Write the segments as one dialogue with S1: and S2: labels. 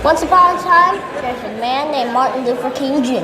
S1: Once upon a time, there's a man named Martin Luther King Jr.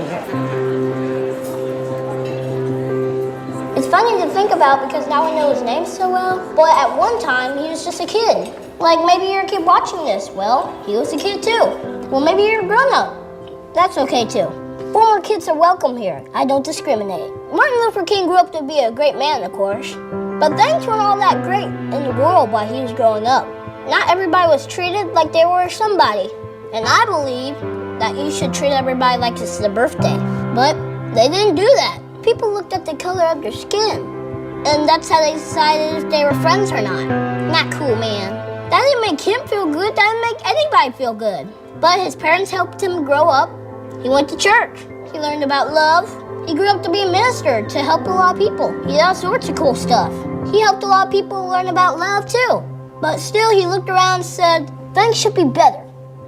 S1: It's funny to think about because now I know his name so well, but at one time he was just a kid. Like maybe you're a kid watching this. Well, he was a kid too. Well, maybe you're a grown-up. That's okay too. Former kids are welcome here. I don't discriminate. Martin Luther King grew up to be a great man, of course. But things weren't all that great in the world while he was growing up. Not everybody was treated like they were somebody. And I believe that you should treat everybody like it's their birthday. But they didn't do that. People looked at the color of their skin. And that's how they decided if they were friends or not. Not cool, man. That didn't make him feel good. That didn't make anybody feel good. But his parents helped him grow up. He went to church. He learned about love. He grew up to be a minister to help a lot of people. He did all sorts of cool stuff. He helped a lot of people learn about love too. But still, he looked around and said, things should be better.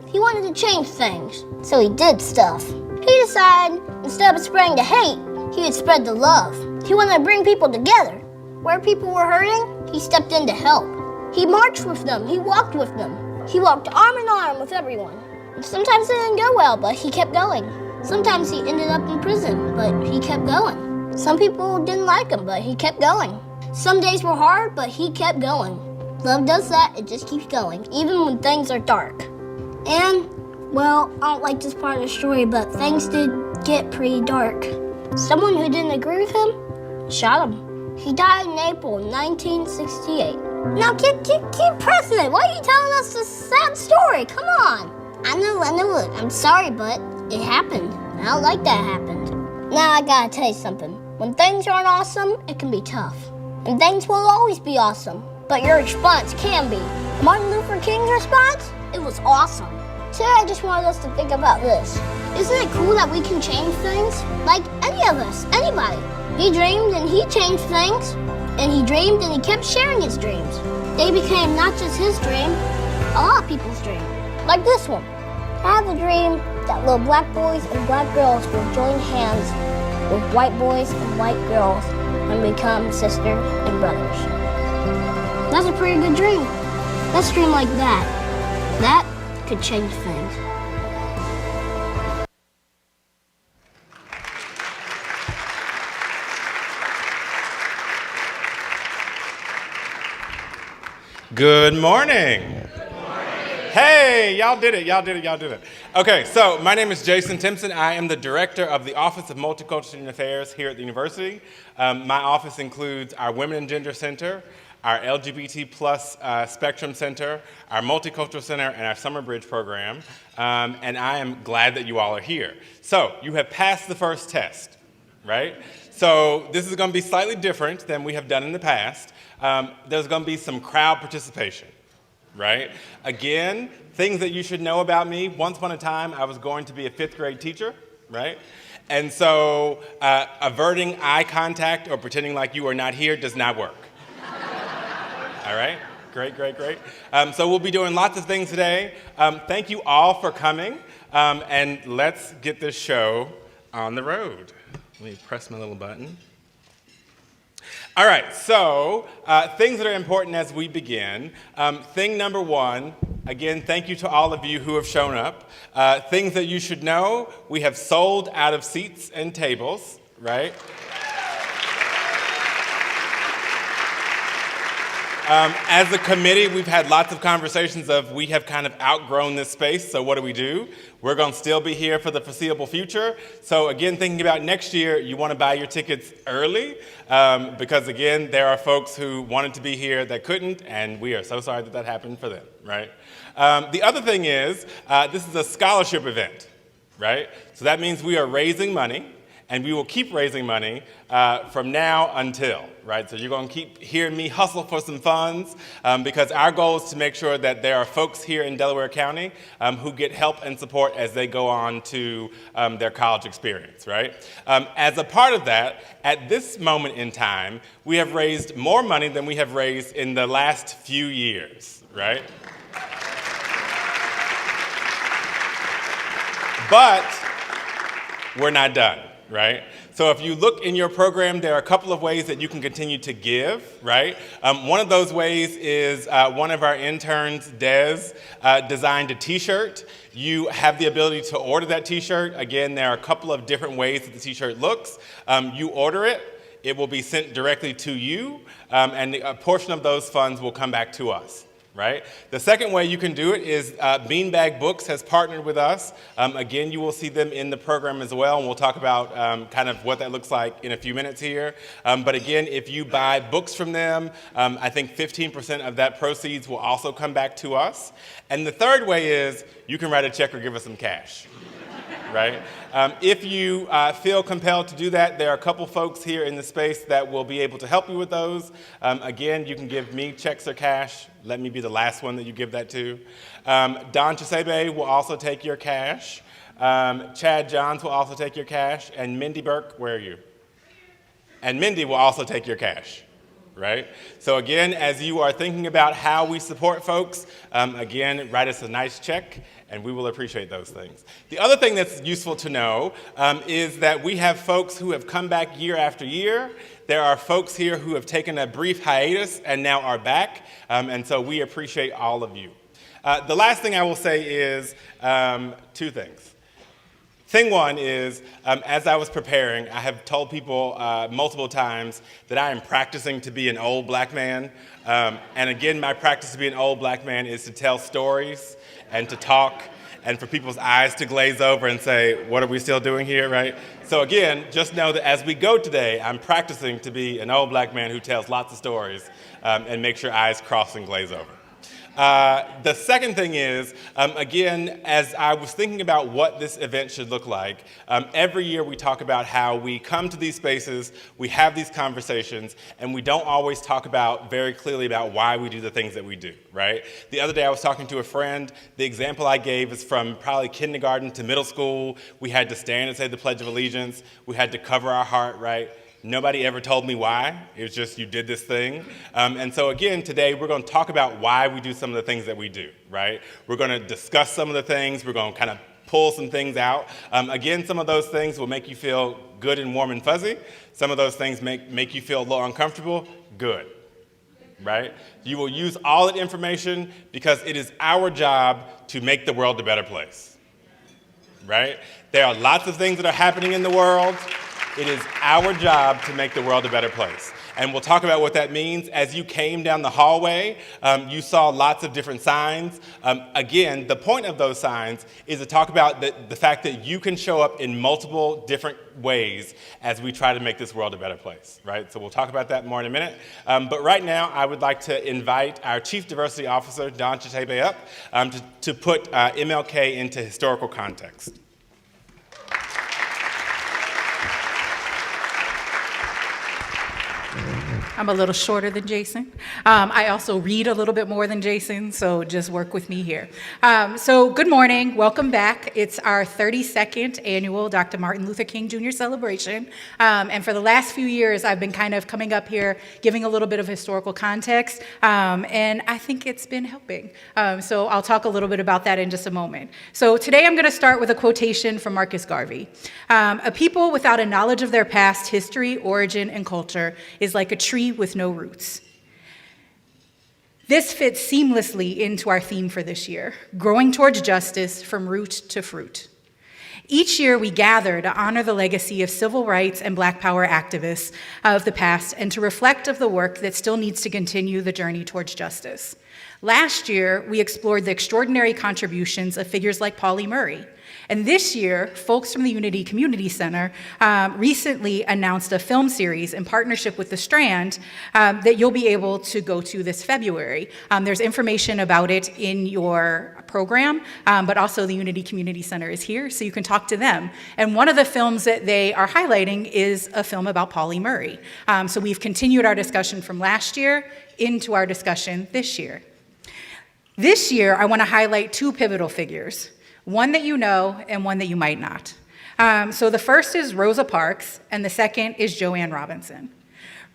S1: He wanted to change things, so he did stuff. He decided, instead of spreading the hate, he would spread the love. He wanted to bring people together. Where people were hurting, he stepped in to help. He marched with them, he walked with them. He walked arm in arm with everyone. Sometimes it didn't go well, but he kept going. Sometimes he ended up in prison, but he kept going. Some people didn't like him, but he kept going. Some days were hard, but he kept going. Love does that, it just keeps going, even when things are dark. And, well, I don't like this part of the story, but things did get pretty dark. Someone who didn't agree with him shot him. He died in April 1968. Now, keep pressing it. Why are you telling us this sad story? Come on. I know it. I'm sorry, but it happened. I don't like that happened. Now, I gotta tell you something. When things aren't awesome, it can be tough. And things won't always be awesome, but your response can be. Martin Luther King's response? It was awesome. Today, I just wanted us to think about this. Isn't it cool that we can change things? Like any of us, anybody. He dreamed and he changed things. And he dreamed and he kept sharing his dreams. They became not just his dream, a lot of people's dream. Like this one. I have a dream that little black boys and black girls will join hands with white boys and white girls and become sisters and brothers. That's a pretty good dream. Let's dream like that. That could change things.
S2: Good morning. Hey, y'all did it. Okay, so my name is Jason Timpson. I am the director of the Office of Multicultural Affairs here at the university. My office includes our Women and Gender Center, our LGBT plus Spectrum Center, our Multicultural Center, and our Summer Bridge program. And I am glad that you all are here. So you have passed the first test, right? So this is going to be slightly different than we have done in the past. There's going to be some crowd participation, right? Again, things that you should know about me. Once upon a time, I was going to be a 5th grade teacher, right? And so averting eye contact or pretending like you are not here does not work. All right? Great. So we'll be doing lots of things today. Thank you all for coming, and let's get this show on the road. Let me press my little button. All right, so things that are important as we begin. Thing number one, again, thank you to all of you who have shown up. Things that you should know, we have sold out of seats and tables, right? As a committee, we've had lots of conversations of we have kind of outgrown this space, so what do? We're going to still be here for the foreseeable future. So again, thinking about next year, you want to buy your tickets early because again, there are folks who wanted to be here that couldn't, and we are so sorry that happened for them, right? The other thing is, this is a scholarship event, right? So that means we are raising money, and we will keep raising money from now until, right? So you're going to keep hearing me hustle for some funds because our goal is to make sure that there are folks here in Delaware County who get help and support as they go on to their college experience, right? As a part of that, at this moment in time, we have raised more money than we have raised in the last few years, right? But we're not done. Right? So if you look in your program, there are a couple of ways that you can continue to give, right? One of those ways is one of our interns, Des, designed a t-shirt. You have the ability to order that t-shirt. Again, there are a couple of different ways that the t-shirt looks. You order it, it will be sent directly to you, and a portion of those funds will come back to us. Right? The second way you can do it is Beanbag Books has partnered with us. Again, you will see them in the program as well, and we'll talk about kind of what that looks like in a few minutes here. But again, if you buy books from them, I think 15% of that proceeds will also come back to us. And the third way is you can write a check or give us some cash. Right? If you feel compelled to do that, there are a couple folks here in the space that will be able to help you with those. Again, you can give me checks or cash. Let me be the last one that you give that to. Don Chisebe will also take your cash. Chad Johns will also take your cash. And Mindy Burke, where are you? And Mindy will also take your cash. Right? So again, as you are thinking about how we support folks, again, write us a nice check, and we will appreciate those things. The other thing that's useful to know is that we have folks who have come back year after year. There are folks here who have taken a brief hiatus and now are back, and so we appreciate all of you. The last thing I will say is two things. Thing one is, as I was preparing, I have told people multiple times that I am practicing to be an old black man. And again, my practice to be an old black man is to tell stories and to talk and for people's eyes to glaze over and say, what are we still doing here, right? So again, just know that as we go today, I'm practicing to be an old black man who tells lots of stories and makes your eyes cross and glaze over. The second thing is, again, as I was thinking about what this event should look like, every year we talk about how we come to these spaces, we have these conversations, and we don't always talk about very clearly about why we do the things that we do, right? The other day I was talking to a friend. The example I gave is from probably kindergarten to middle school. We had to stand and say the Pledge of Allegiance. We had to cover our heart, right? Nobody ever told me why. It was just you did this thing. And so again, today we're going to talk about why we do some of the things that we do, right? We're going to discuss some of the things. We're going to kind of pull some things out. Again, some of those things will make you feel good and warm and fuzzy. Some of those things make you feel a little uncomfortable. Good, right? You will use all that information because it is our job to make the world a better place, right? There are lots of things that are happening in the world. It is our job to make the world a better place. And we'll talk about what that means. As you came down the hallway, you saw lots of different signs. Again, the point of those signs is to talk about the fact that you can show up in multiple different ways as we try to make this world a better place, right? So we'll talk about that more in a minute. But right now, I would like to invite our Chief Diversity Officer, Don Chisebe, up to put MLK into historical context.
S3: I'm a little shorter than Jason. I also read a little bit more than Jason, so just work with me here. So good morning, welcome back. It's our 32nd annual Dr. Martin Luther King Jr. celebration. And for the last few years, I've been kind of coming up here, giving a little bit of historical context, and I think it's been helping. So I'll talk a little bit about that in just a moment. So today I'm gonna start with a quotation from Marcus Garvey. A people without a knowledge of their past history, origin, and culture is like a tree with no roots. This fits seamlessly into our theme for this year, growing towards justice from root to fruit. Each year, we gather to honor the legacy of civil rights and Black power activists of the past and to reflect of the work that still needs to continue the journey towards justice. Last year, we explored the extraordinary contributions of figures like Pauli Murray. And this year, folks from the Unity Community Center recently announced a film series in partnership with The Strand that you'll be able to go to this February. There's information about it in your program, but also the Unity Community Center is here, so you can talk to them. And one of the films that they are highlighting is a film about Pauli Murray. So we've continued our discussion from last year into our discussion this year. This year, I want to highlight two pivotal figures. One that you know and one that you might not. So the first is Rosa Parks, and the second is Joanne Robinson.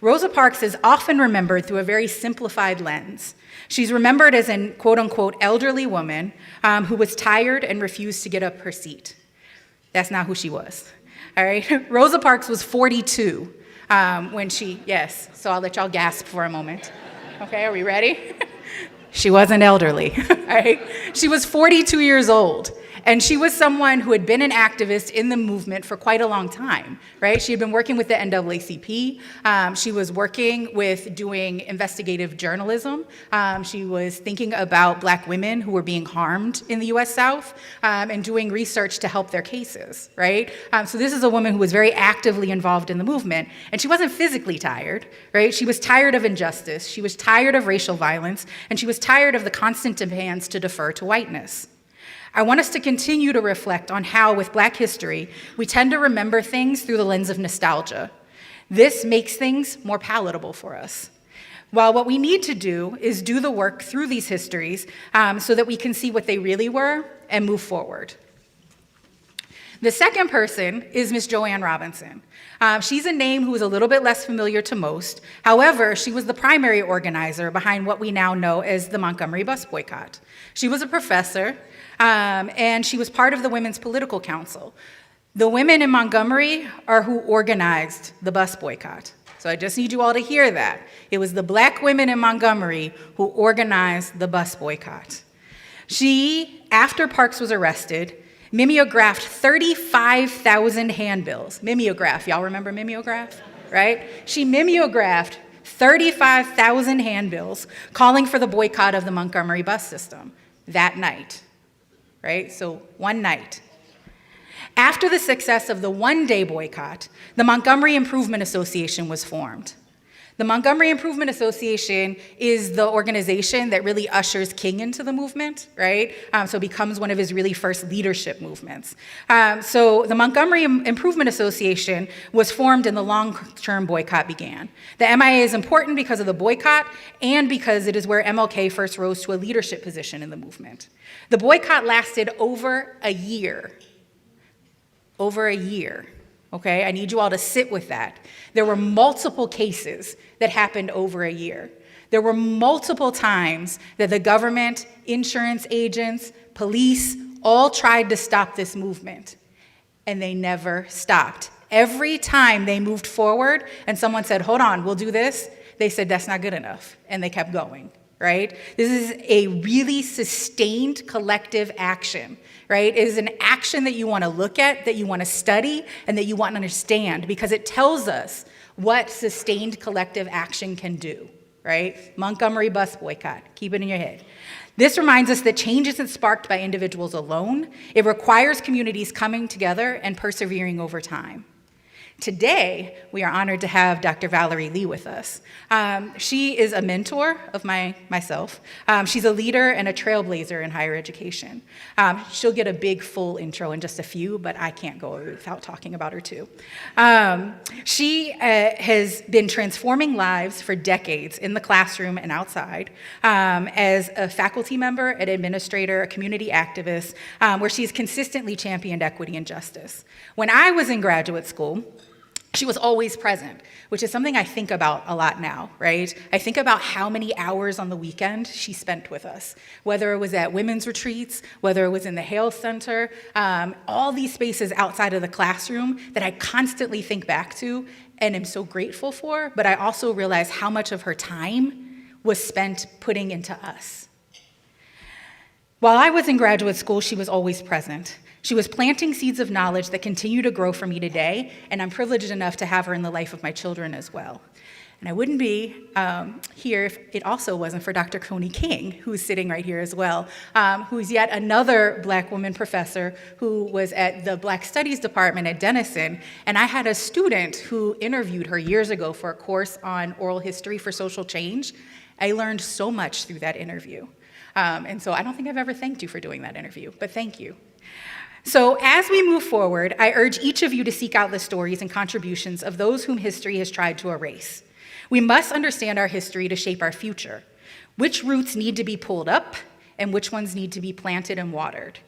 S3: Rosa Parks is often remembered through a very simplified lens. She's remembered as an quote-unquote elderly woman who was tired and refused to get up her seat. That's not who she was, all right? Rosa Parks was 42 when she, yes, so I'll let y'all gasp for a moment. Okay, are we ready? She wasn't elderly, right? She was 42 years old, and she was someone who had been an activist in the movement for quite a long time, right? She had been working with the NAACP. She was working with doing investigative journalism. She was thinking about Black women who were being harmed in the US South and doing research to help their cases, right? So this is a woman who was very actively involved in the movement, and she wasn't physically tired, right? She was tired of injustice. She was tired of racial violence, and she was tired of the constant demands to defer to whiteness. I want us to continue to reflect on how, with Black history, we tend to remember things through the lens of nostalgia. This makes things more palatable for us. While what we need to do is do the work through these histories so that we can see what they really were and move forward. The second person is Miss Joanne Robinson. She's a name who is a little bit less familiar to most. However, she was the primary organizer behind what we now know as the Montgomery bus boycott. She was a professor, and she was part of the Women's Political Council. The women in Montgomery are who organized the bus boycott. So I just need you all to hear that. It was the Black women in Montgomery who organized the bus boycott. She, after Parks was arrested, mimeographed 35,000 handbills. Mimeograph, y'all remember mimeograph, right? She mimeographed 35,000 handbills calling for the boycott of the Montgomery bus system that night, right? So one night. After the success of the one-day boycott, the Montgomery Improvement Association was formed. The Montgomery Improvement Association is the organization that really ushers King into the movement, right? So it becomes one of his really first leadership movements. So the Montgomery Improvement Association was formed and the long-term boycott began. The MIA is important because of the boycott and because it is where MLK first rose to a leadership position in the movement. The boycott lasted over a year. Over a year. Okay, I need you all to sit with that. There were multiple cases that happened over a year. There were multiple times that the government, insurance agents, police, all tried to stop this movement, and they never stopped. Every time they moved forward and someone said, hold on, we'll do this, they said, that's not good enough, and they kept going, right? This is a really sustained collective action. Right? It is an action that you want to look at, that you want to study, and that you want to understand because it tells us what sustained collective action can do, right? Montgomery bus boycott, keep it in your head. This reminds us that change isn't sparked by individuals alone. It requires communities coming together and persevering over time. Today, we are honored to have Dr. Valerie Lee with us. She is a mentor of myself. She's a leader and a trailblazer in higher education. She'll get a big, full intro in just a few, but I can't go without talking about her too. She has been transforming lives for decades in the classroom and outside as a faculty member, an administrator, a community activist, where she's consistently championed equity and justice. When I was in graduate school, she was always present, which is something I think about a lot now, right? I think about how many hours on the weekend she spent with us, whether it was at women's retreats, whether it was in the Hale Center, all these spaces outside of the classroom that I constantly think back to and am so grateful for, but I also realize how much of her time was spent putting into us. While I was in graduate school, she was always present. She was planting seeds of knowledge that continue to grow for me today, and I'm privileged enough to have her in the life of my children as well. And I wouldn't be here if it also wasn't for Dr. Coney King, who's sitting right here as well, who's yet another Black woman professor who was at the Black Studies department at Denison. And I had a student who interviewed her years ago for a course on oral history for social change. I learned so much through that interview. And so I don't think I've ever thanked you for doing that interview, but thank you. So as we move forward, I urge each of you to seek out the stories and contributions of those whom history has tried to erase. We must understand our history to shape our future. Which roots need to be pulled up and which ones need to be planted and watered.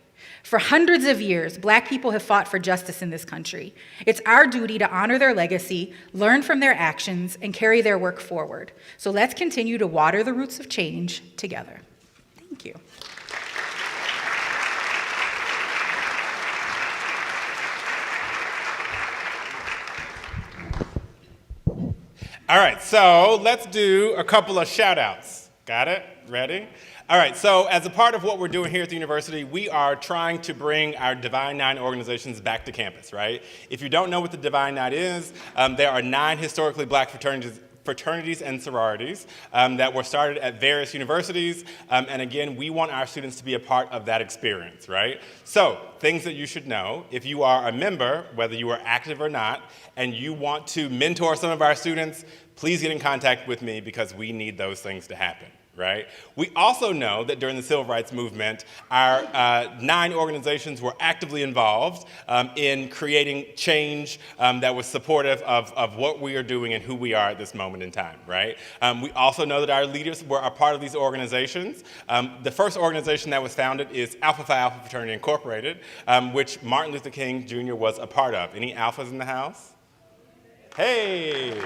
S3: For hundreds of years, Black people have fought for justice in this country. It's our duty to honor their legacy, learn from their actions, and carry their work forward. So let's continue to water the roots of change together. Thank you.
S2: All right, so let's do a couple of shout outs. Got it? Ready? All right, so as a part of what we're doing here at the university, we are trying to bring our Divine Nine organizations back to campus, right? If you don't know what the Divine Nine is, there are 9 historically Black fraternities and sororities that were started at various universities. And again, we want our students to be a part of that experience, right? So, things that you should know, if you are a member, whether you are active or not, and you want to mentor some of our students, please get in contact with me because we need those things to happen. Right? We also know that during the Civil Rights Movement, our 9 organizations were actively involved in creating change that was supportive of what we are doing and who we are at this moment in time, right? We also know that our leaders were a part of these organizations. The first organization that was founded is Alpha Phi Alpha Fraternity Incorporated, which Martin Luther King Jr. was a part of. Any alphas in the house? Hey!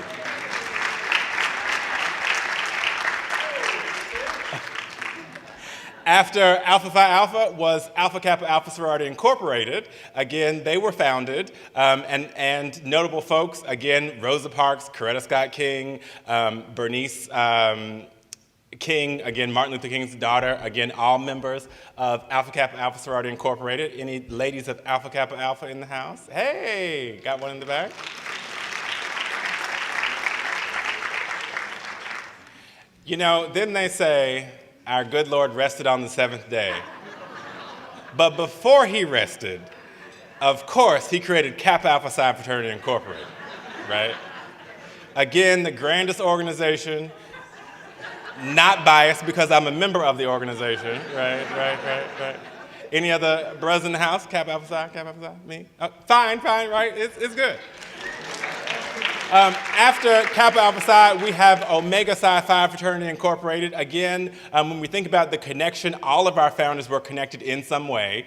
S2: After Alpha Phi Alpha was Alpha Kappa Alpha Sorority Incorporated. Again, they were founded, and notable folks, again, Rosa Parks, Coretta Scott King, Bernice King, again, Martin Luther King's daughter, again, all members of Alpha Kappa Alpha Sorority Incorporated. Any ladies of Alpha Kappa Alpha in the house? Hey, got one in the back? You know, then they say, our good Lord rested on the 7th day. But before he rested, of course, he created Kappa Alpha Psi Fraternity Incorporated, right? Again, the grandest organization, not biased because I'm a member of the organization, right. Any other brothers in the house? Kappa Alpha Psi, me? Oh, fine, right, it's good. After Kappa Alpha Psi, we have Omega Psi Phi Fraternity Incorporated. Again, when we think about the connection, all of our founders were connected in some way.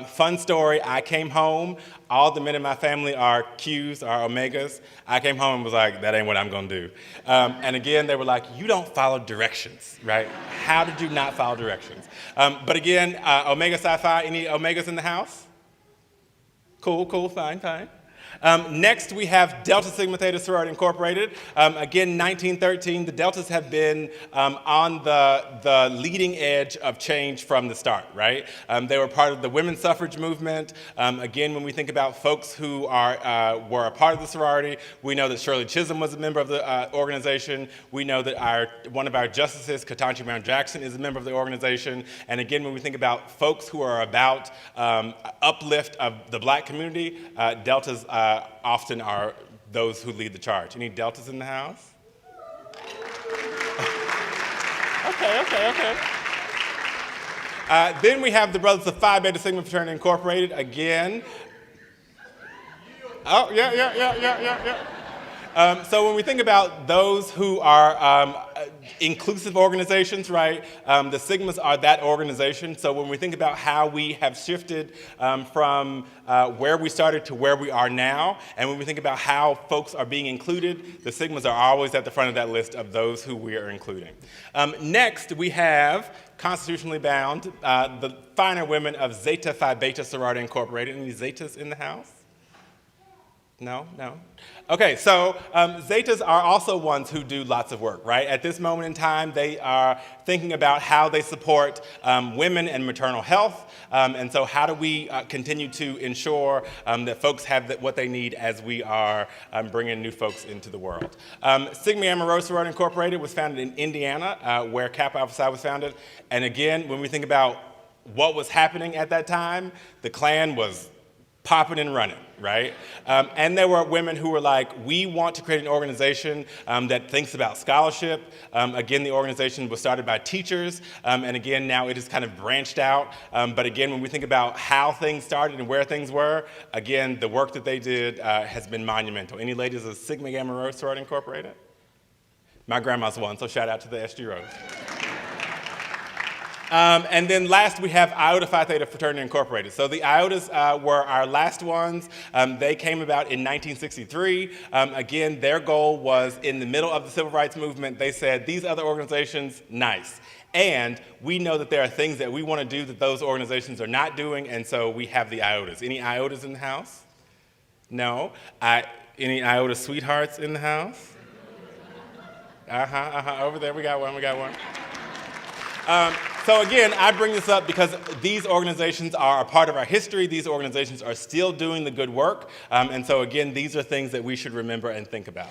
S2: Fun story, I came home, all the men in my family are Qs, are Omegas. I came home and was like, that ain't what I'm gonna do. And again, they were like, you don't follow directions, right? How did you not follow directions? But again, Omega Psi Phi, any Omegas in the house? Cool, fine. Next, we have Delta Sigma Theta Sorority Incorporated. Again, 1913, the Deltas have been on the leading edge of change from the start, right? They were part of the women's suffrage movement. Again, when we think about folks who were a part of the sorority, we know that Shirley Chisholm was a member of the organization. We know that one of our justices, Ketanji Brown Jackson, is a member of the organization. And again, when we think about folks who are about uplift of the Black community, Deltas often are those who lead the charge. Any Deltas in the house? Okay. Then we have the Brothers of Phi Beta Sigma Fraternity Incorporated. Again. Oh, yeah. So when we think about those who are inclusive organizations, right, the Sigmas are that organization. So when we think about how we have shifted from where we started to where we are now, and when we think about how folks are being included, the Sigmas are always at the front of that list of those who we are including. Next, we have constitutionally bound, the finer women of Zeta Phi Beta Sorority Incorporated. Any Zetas in the house? No. Okay, so Zetas are also ones who do lots of work, right? At this moment in time, they are thinking about how they support women and maternal health, and so how do we continue to ensure that folks have what they need as we are bringing new folks into the world. Sigma Gamma Rho Sorority Incorporated was founded in Indiana, where Kappa Alpha Psi was founded, and again, when we think about what was happening at that time, the Klan was popping and running, right? And there were women who were like, we want to create an organization that thinks about scholarship. Again, the organization was started by teachers, and again, now it has kind of branched out. But again, when we think about how things started and where things were, again, the work that they did has been monumental. Any ladies of Sigma Gamma Rho Sorority Incorporated? My grandma's one, so shout out to the SG Rose. And then last, we have Iota Phi Theta Fraternity Incorporated. So the Iotas were our last ones. They came about in 1963. Again, their goal was in the middle of the Civil Rights Movement. They said, these other organizations, nice. And we know that there are things that we want to do that those organizations are not doing, and so we have the Iotas. Any Iotas in the house? No. Any Iota sweethearts in the house? Over there, we got one. So again, I bring this up because these organizations are a part of our history. These organizations are still doing the good work. And so again, these are things that we should remember and think about.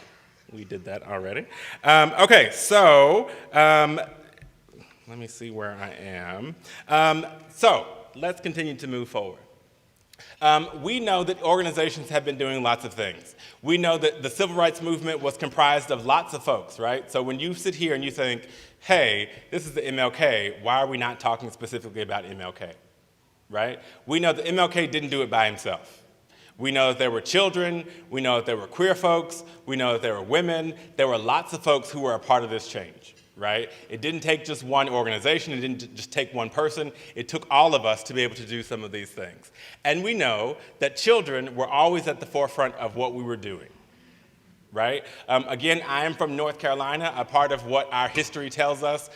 S2: We did that already. Okay, so let me see where I am. So let's continue to move forward. We know that organizations have been doing lots of things. We know that the civil rights movement was comprised of lots of folks, right? So when you sit here and you think, hey, this is the MLK, why are we not talking specifically about MLK, right? We know that MLK didn't do it by himself. We know that there were children, we know that there were queer folks, we know that there were women, there were lots of folks who were a part of this change, right? It didn't take just one organization, it didn't just take one person, it took all of us to be able to do some of these things. And we know that children were always at the forefront of what we were doing. Right? Again, I am from North Carolina. A part of what our history tells us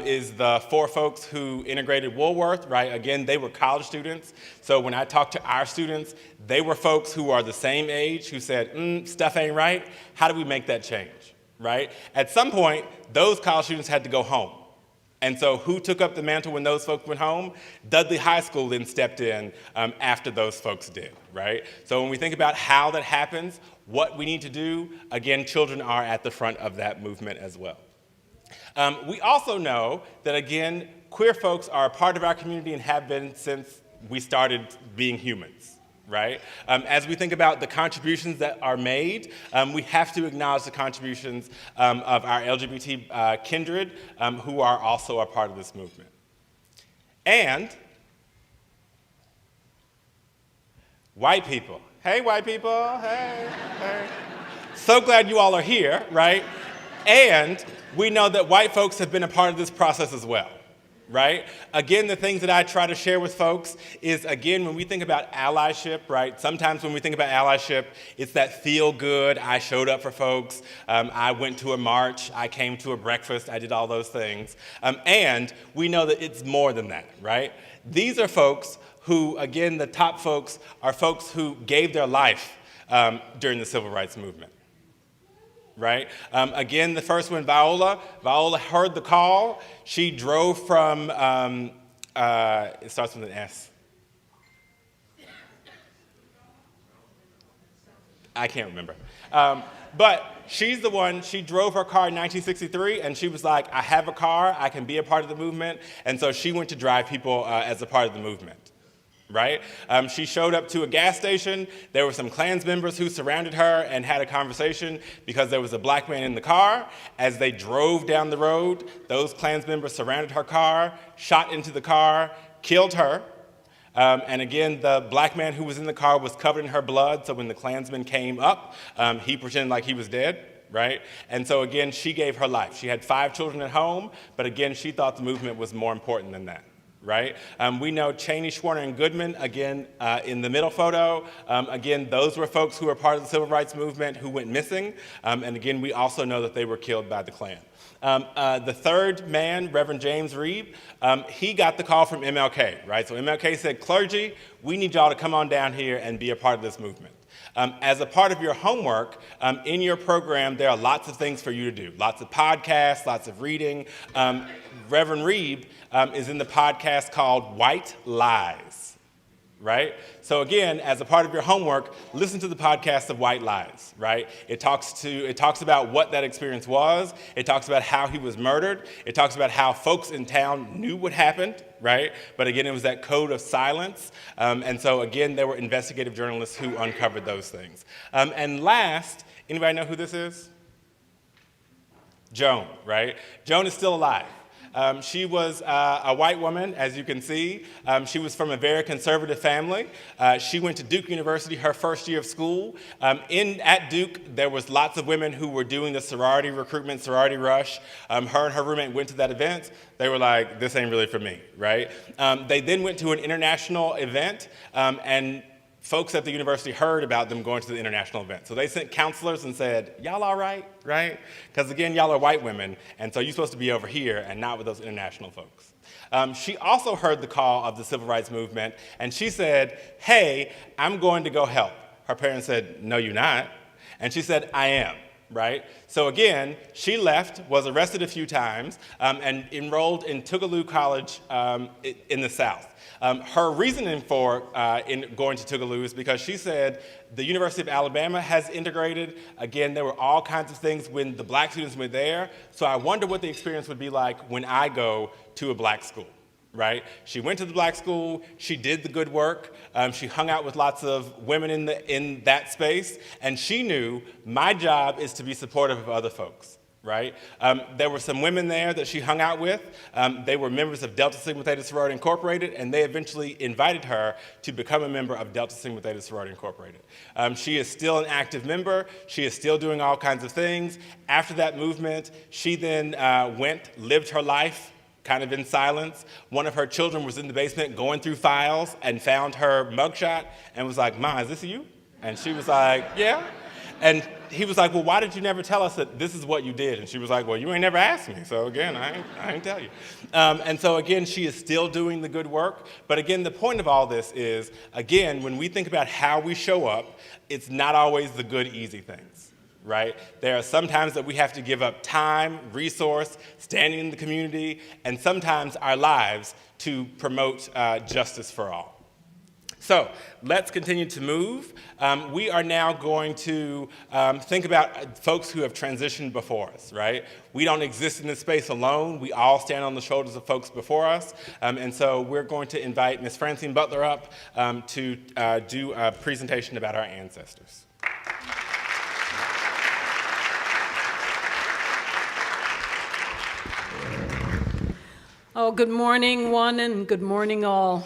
S2: is the four folks who integrated Woolworth, right? Again, they were college students. So when I talk to our students, they were folks who are the same age who said, stuff ain't right. How do we make that change, right? At some point, those college students had to go home. And so who took up the mantle when those folks went home? Dudley High School then stepped in after those folks did, right? So when we think about how that happens, what we need to do, again, children are at the front of that movement as well. We also know that, again, queer folks are a part of our community and have been since we started being humans. Right? As we think about the contributions that are made, we have to acknowledge the contributions of our LGBT kindred who are also a part of this movement. And white people. Hey, white people. Hey. So glad you all are here, right? And we know that white folks have been a part of this process as well. Right? Again, the things that I try to share with folks is, again, when we think about allyship, right? Sometimes when we think about allyship, it's that feel good, I showed up for folks, I went to a march, I came to a breakfast, I did all those things. And we know that it's more than that, right? These are folks who, again, the top folks are folks who gave their life during the civil rights movement. Right? Again, the first one, Viola heard the call. She drove from, it starts with an S. I can't remember. But she's the one, she drove her car in 1963, and she was like, I have a car, I can be a part of the movement. And so she went to drive people as a part of the movement. Right? She showed up to a gas station. There were some Klans members who surrounded her and had a conversation because there was a black man in the car. As they drove down the road, those Klans members surrounded her car, shot into the car, killed her. And again, the black man who was in the car was covered in her blood, so when the Klansman came up, he pretended like he was dead. Right? And so again, she gave her life. She had 5 children at home, but again, she thought the movement was more important than that. Right? We know Cheney, Schwerner, and Goodman, again, in the middle photo. Again, those were folks who were part of the civil rights movement who went missing. And again, we also know that they were killed by the Klan. The third man, Reverend James Reeb, he got the call from MLK, right? So MLK said, clergy, we need y'all to come on down here and be a part of this movement. As a part of your homework, in your program, there are lots of things for you to do. Lots of podcasts, lots of reading. Reverend Reeb is in the podcast called White Lies, right? So again, as a part of your homework, listen to the podcast of White Lies, right? It talks about what that experience was. It talks about how he was murdered. It talks about how folks in town knew what happened, right? But again, it was that code of silence. And so again, there were investigative journalists who uncovered those things. And last, anybody know who this is? Joan, right? Joan is still alive. She was a white woman, as you can see. She was from a very conservative family. She went to Duke University her first year of school. At Duke, there was lots of women who were doing the sorority recruitment, sorority rush. Her and her roommate went to that event. They were like, this ain't really for me, right? They then went to an international event, and folks at the university heard about them going to the international event. So they sent counselors and said, y'all all right? Because again, y'all are white women, and so you're supposed to be over here and not with those international folks. She also heard the call of the civil rights movement, and she said, hey, I'm going to go help. Her parents said, no, you're not. And she said, I am. Right? So again, she left, was arrested a few times, and enrolled in Tougaloo College in the South. Her reasoning for in going to Tougaloo is because she said the University of Alabama has integrated. Again, there were all kinds of things when the black students were there, so I wonder what the experience would be like when I go to a black school. Right? She went to the black school, she did the good work, she hung out with lots of women in that space, and she knew my job is to be supportive of other folks, right? There were some women there that she hung out with. They were members of Delta Sigma Theta Sorority Incorporated, and they eventually invited her to become a member of Delta Sigma Theta Sorority Incorporated. She is still an active member. She is still doing all kinds of things. After that movement, she then lived her life kind of in silence. One of her children was in the basement going through files and found her mugshot and was like, Ma, is this you? And she was like, yeah. And he was like, well, why did you never tell us that this is what you did? And she was like, well, you ain't never asked me. So again, I ain't tell you. And so again, she is still doing the good work. But again, the point of all this is, again, when we think about how we show up, it's not always the good, easy things. Right? There are some times that we have to give up time, resource, standing in the community, and sometimes our lives to promote justice for all. So let's continue to move. We are now going to think about folks who have transitioned before us, right? We don't exist in this space alone. We all stand on the shoulders of folks before us. And so we're going to invite Ms. Francine Butler up to do a presentation about our ancestors.
S4: Oh, good morning, one, and good morning, all.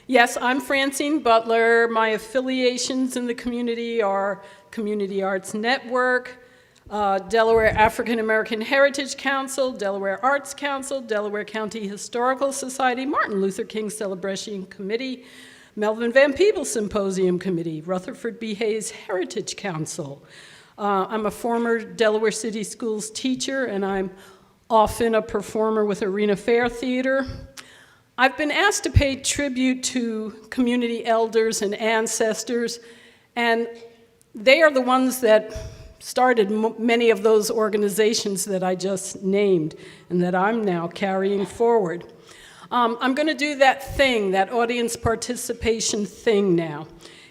S4: Yes, I'm Francine Butler. My affiliations in the community are Community Arts Network, Delaware African American Heritage Council, Delaware Arts Council, Delaware County Historical Society, Martin Luther King Celebration Committee, Melvin Van Peebles Symposium Committee, Rutherford B. Hayes Heritage Council. I'm a former Delaware City Schools teacher, and I'm often a performer with Arena Fair Theater. I've been asked to pay tribute to community elders and ancestors, and they are the ones that started many of those organizations that I just named and that I'm now carrying forward. I'm going to do that thing, that audience participation thing now.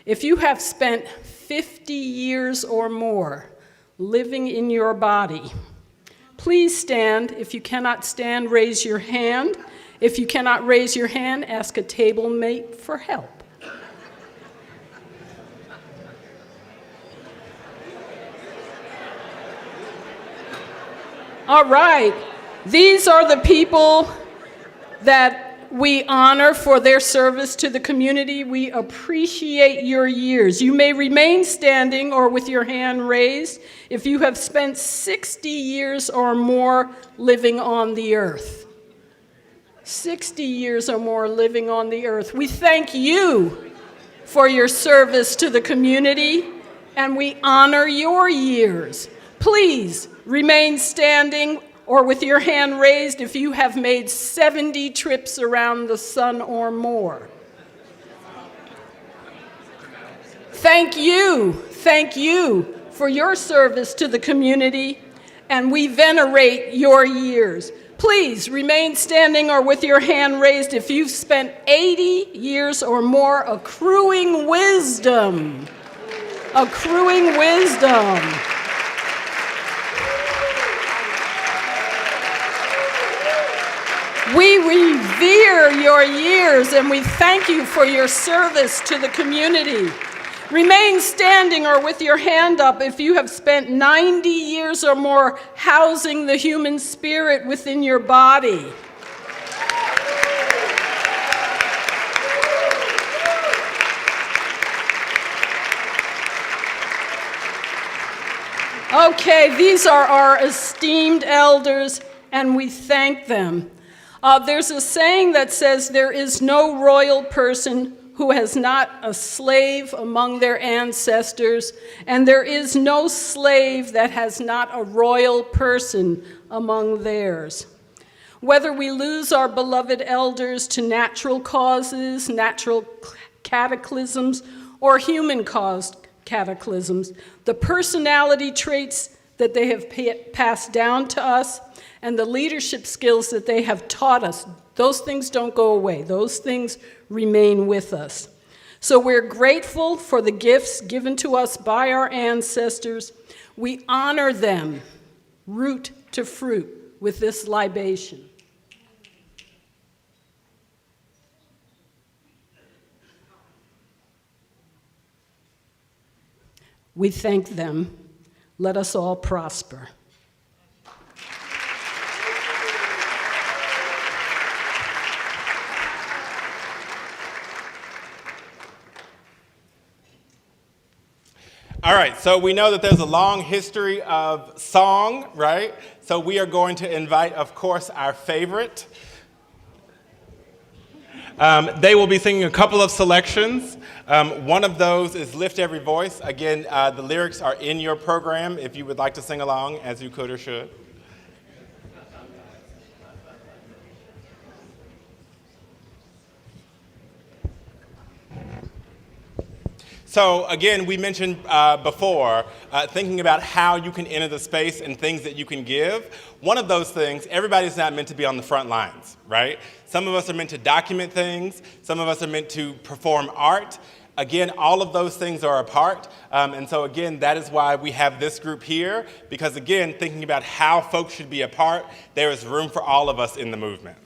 S4: If you have spent 50 years or more living in your body, please stand. If you cannot stand, raise your hand. If you cannot raise your hand, ask a table mate for help. All right, these are the people that we honor for their service to the community. We appreciate your years. You may remain standing or with your hand raised if you have spent 60 years or more living on the earth. 60 years or more living on the earth. We thank you for your service to the community, and we honor your years. Please remain standing or with your hand raised if you have made 70 trips around the sun or more. Thank you for your service to the community, and we venerate your years. Please remain standing or with your hand raised if you've spent 80 years or more accruing wisdom. Accruing wisdom. We revere your years and we thank you for your service to the community. Remain standing or with your hand up if you have spent 90 years or more housing the human spirit within your body. Okay, these are our esteemed elders, and we thank them. There's a saying that says there is no royal person who has not a slave among their ancestors, and there is no slave that has not a royal person among theirs. Whether we lose our beloved elders to natural causes, natural cataclysms, or human-caused cataclysms, the personality traits that they have passed down to us and the leadership skills that they have taught us, those things don't go away. Those things remain with us. So we're grateful for the gifts given to us by our ancestors. We honor them, root to fruit, with this libation. We thank them. Let us all prosper.
S2: All right, so we know that there's a long history of song, right? So we are going to invite, of course, our favorite. They will be singing a couple of selections. One of those is Lift Every Voice. Again, the lyrics are in your program if you would like to sing along, as you could or should. So again, we mentioned before, thinking about how you can enter the space and things that you can give. One of those things, everybody's not meant to be on the front lines, right? Some of us are meant to document things. Some of us are meant to perform art. Again, all of those things are a part. And so again, that is why we have this group here, because again, thinking about how folks should be a part, there is room for all of us in the movement.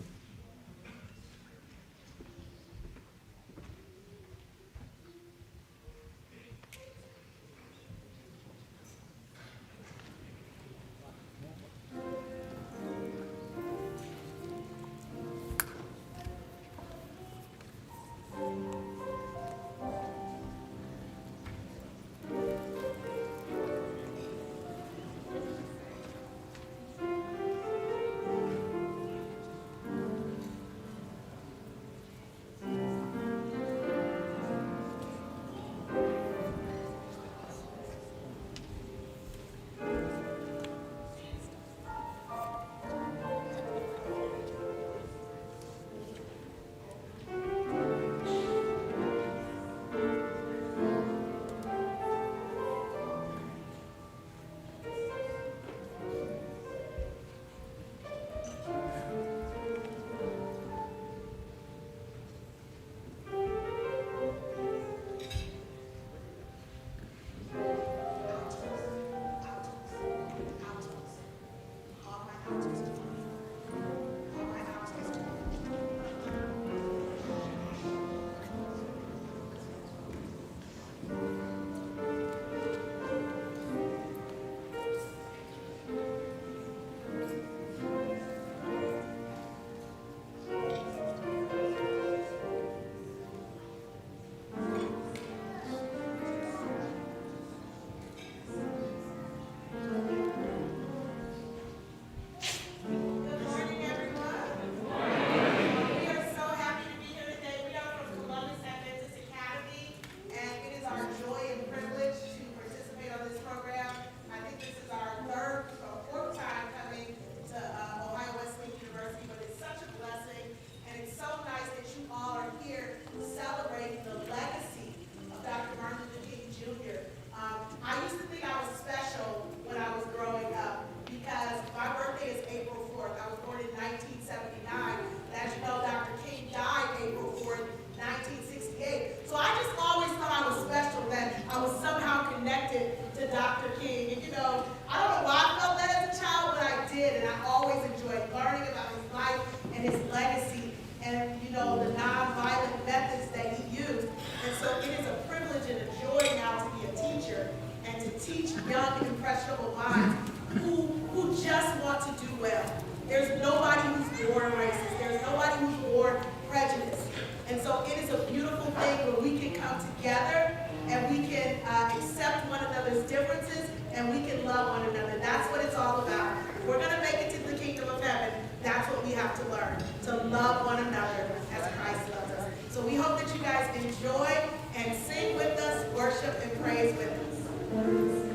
S5: his legacy and, you know, the nonviolent methods that he used. And so it is a privilege and a joy now to be a teacher and to teach young, impressionable minds who just want to do well. There's nobody who's born racist. There's nobody who's born prejudiced. And so it is a beautiful thing when we can come together and we can accept one another's differences and we can love one another. That's what it's all about. If we're going to make it to the kingdom of heaven, that's what we have to learn, to love one another as Christ loves us. So we hope that you guys enjoy and sing with us, worship and praise with us.
S6: With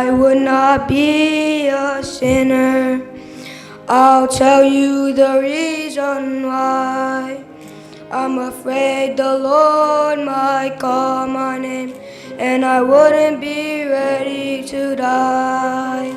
S6: I would not be a sinner. I'll tell you the reason why. I'm afraid the Lord might call my name, and I wouldn't be ready to die.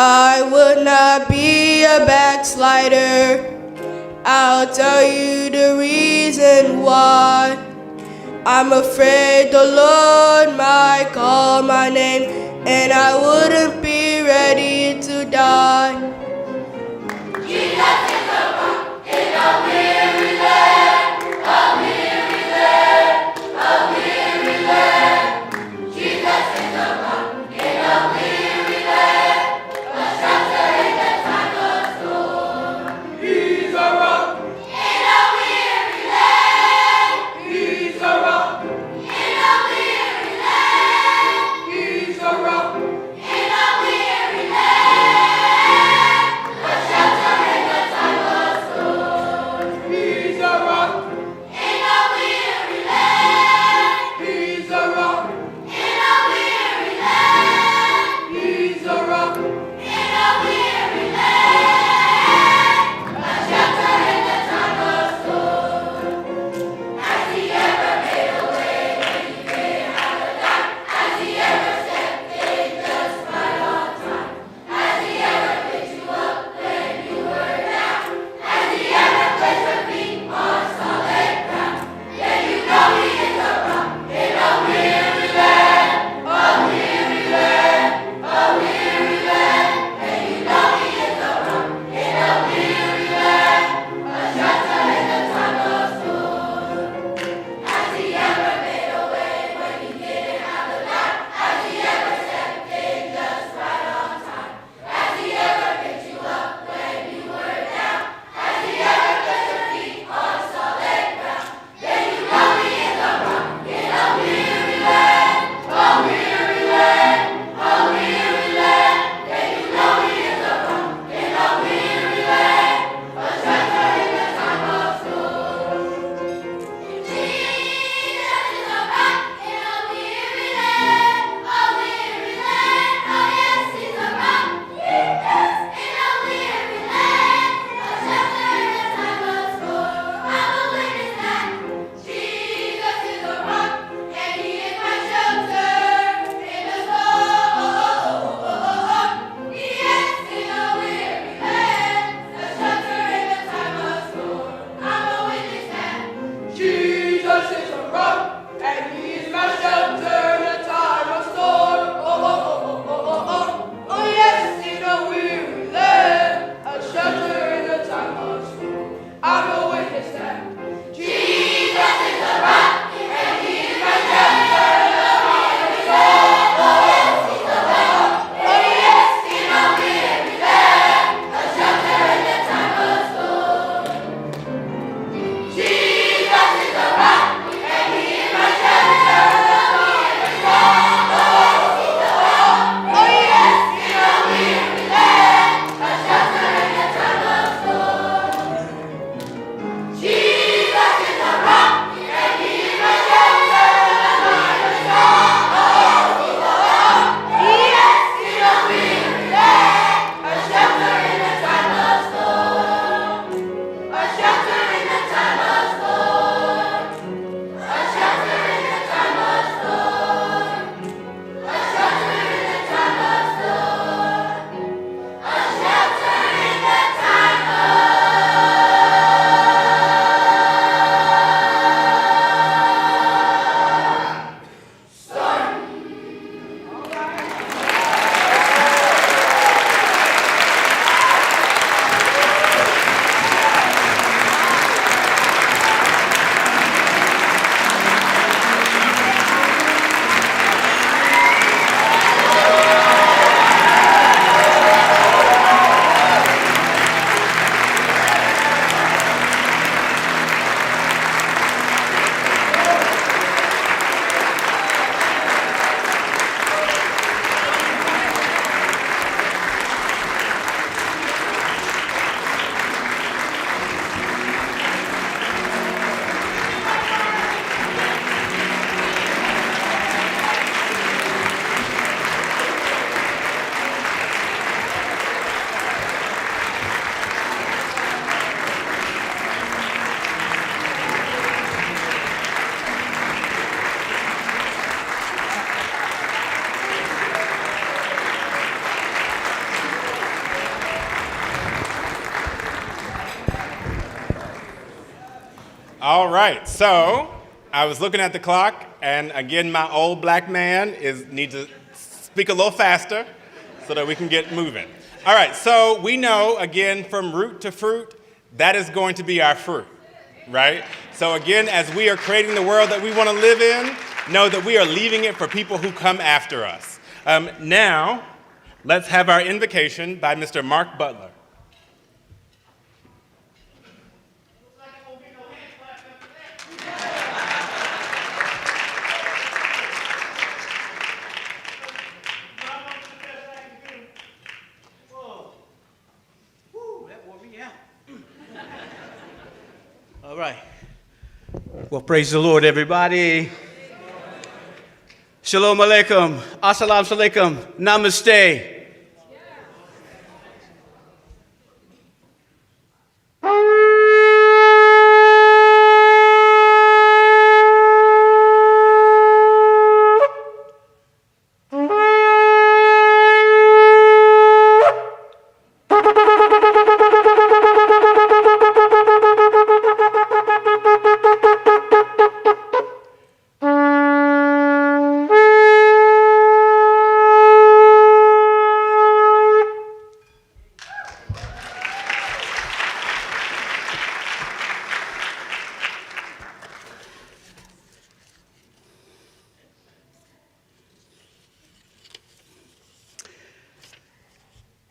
S6: I would not be a backslider. I'll tell you the reason why. I'm afraid the Lord might call my name, and I wouldn't be ready to die.
S2: All right, so I was looking at the clock, and again, my old black man needs to speak a little faster so that we can get moving. All right, so we know, again, from root to fruit, that is going to be our fruit, right? So again, as we are creating the world that we want to live in, know that we are leaving it for people who come after us. Now, let's have our invocation by Mr. Mark Butler.
S7: All right. Well, praise the Lord, everybody. Shalom alaikum. Assalamu alaikum. Namaste.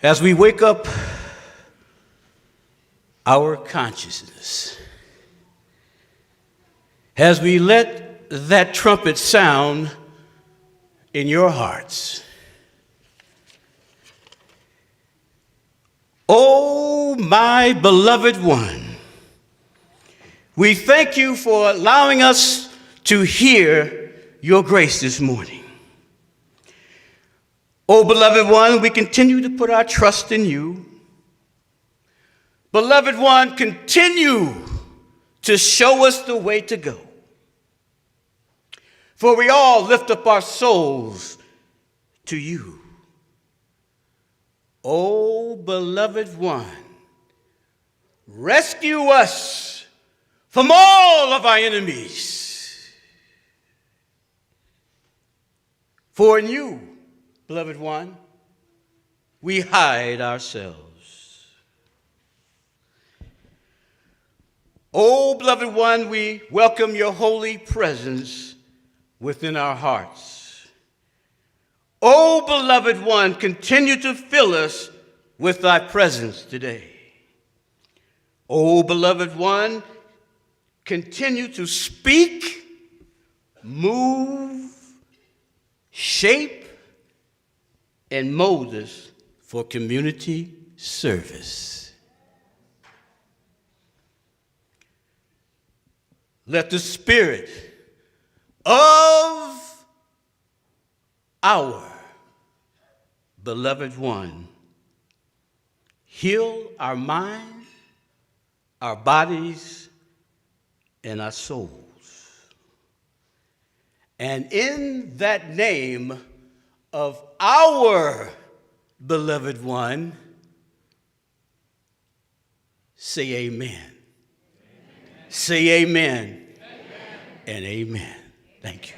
S7: As we wake up our consciousness, as we let that trumpet sound in your hearts, oh, my beloved one, we thank you for allowing us to hear your grace this morning. Oh, beloved one, we continue to put our trust in you. Beloved one, continue to show us the way to go. For we all lift up our souls to you. Oh, beloved one, rescue us from all of our enemies. For in you, beloved one, we hide ourselves. Oh, beloved one, we welcome your holy presence within our hearts. Oh, beloved one, continue to fill us with thy presence today. Oh, beloved one, continue to speak, move, shape, and mold us for community service. Let the Spirit of our beloved one heal our mind, our bodies, and our souls. And in that name of our beloved one, say amen. Amen. Say amen. Amen. And amen. Thank you.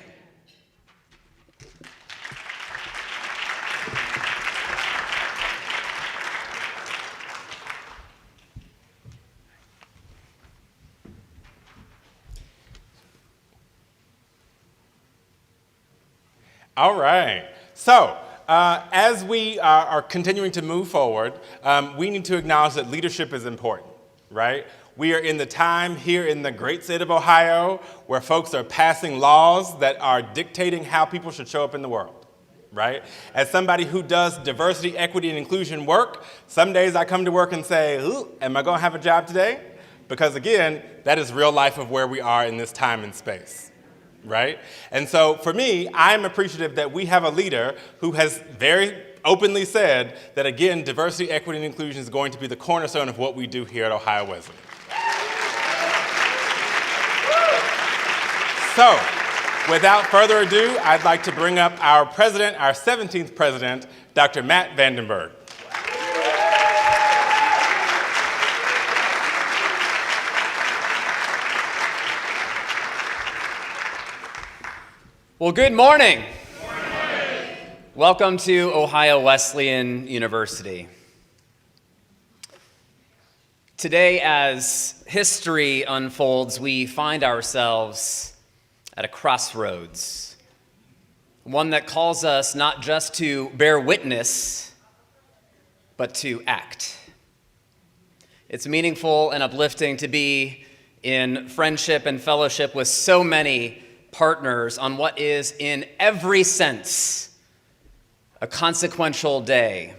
S2: All right. So, as we are continuing to move forward, we need to acknowledge that leadership is important, right? We are in the time here in the great state of Ohio where folks are passing laws that are dictating how people should show up in the world, right? As somebody who does diversity, equity, and inclusion work, some days I come to work and say, ooh, am I going to have a job today? Because again, that is real life of where we are in this time and space, right? And so for me, I'm appreciative that we have a leader who has very openly said that, again, diversity, equity, and inclusion is going to be the cornerstone of what we do here at Ohio Wesleyan. So, without further ado, I'd like to bring up our president, our 17th president, Dr. Matt Vandenberg.
S8: Well, good morning. Welcome to Ohio Wesleyan University. Today, as history unfolds, we find ourselves at a crossroads, one that calls us not just to bear witness, but to act. It's meaningful and uplifting to be in friendship and fellowship with so many partners on what is, in every sense, a consequential day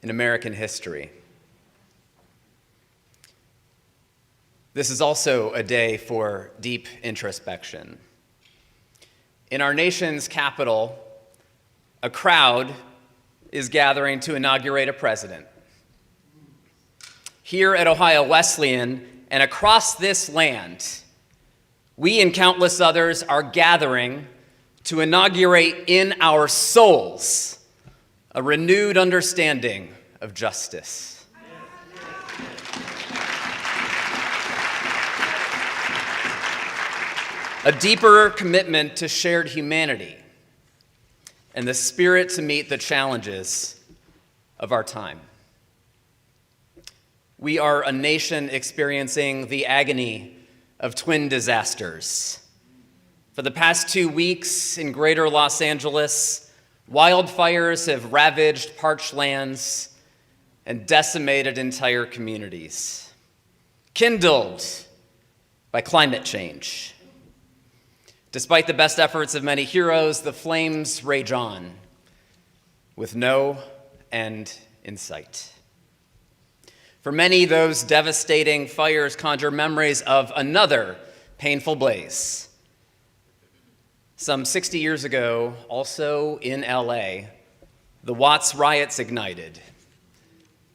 S8: in American history. This is also a day for deep introspection. In our nation's capital, a crowd is gathering to inaugurate a president. Here at Ohio Wesleyan and across this land, we and countless others are gathering to inaugurate in our souls a renewed understanding of justice. A deeper commitment to shared humanity and the spirit to meet the challenges of our time. We are a nation experiencing the agony of twin disasters. For the past 2 weeks in greater Los Angeles, wildfires have ravaged parched lands and decimated entire communities, kindled by climate change. Despite the best efforts of many heroes, the flames rage on with no end in sight. For many, those devastating fires conjure memories of another painful blaze. Some 60 years ago, also in LA, the Watts riots ignited,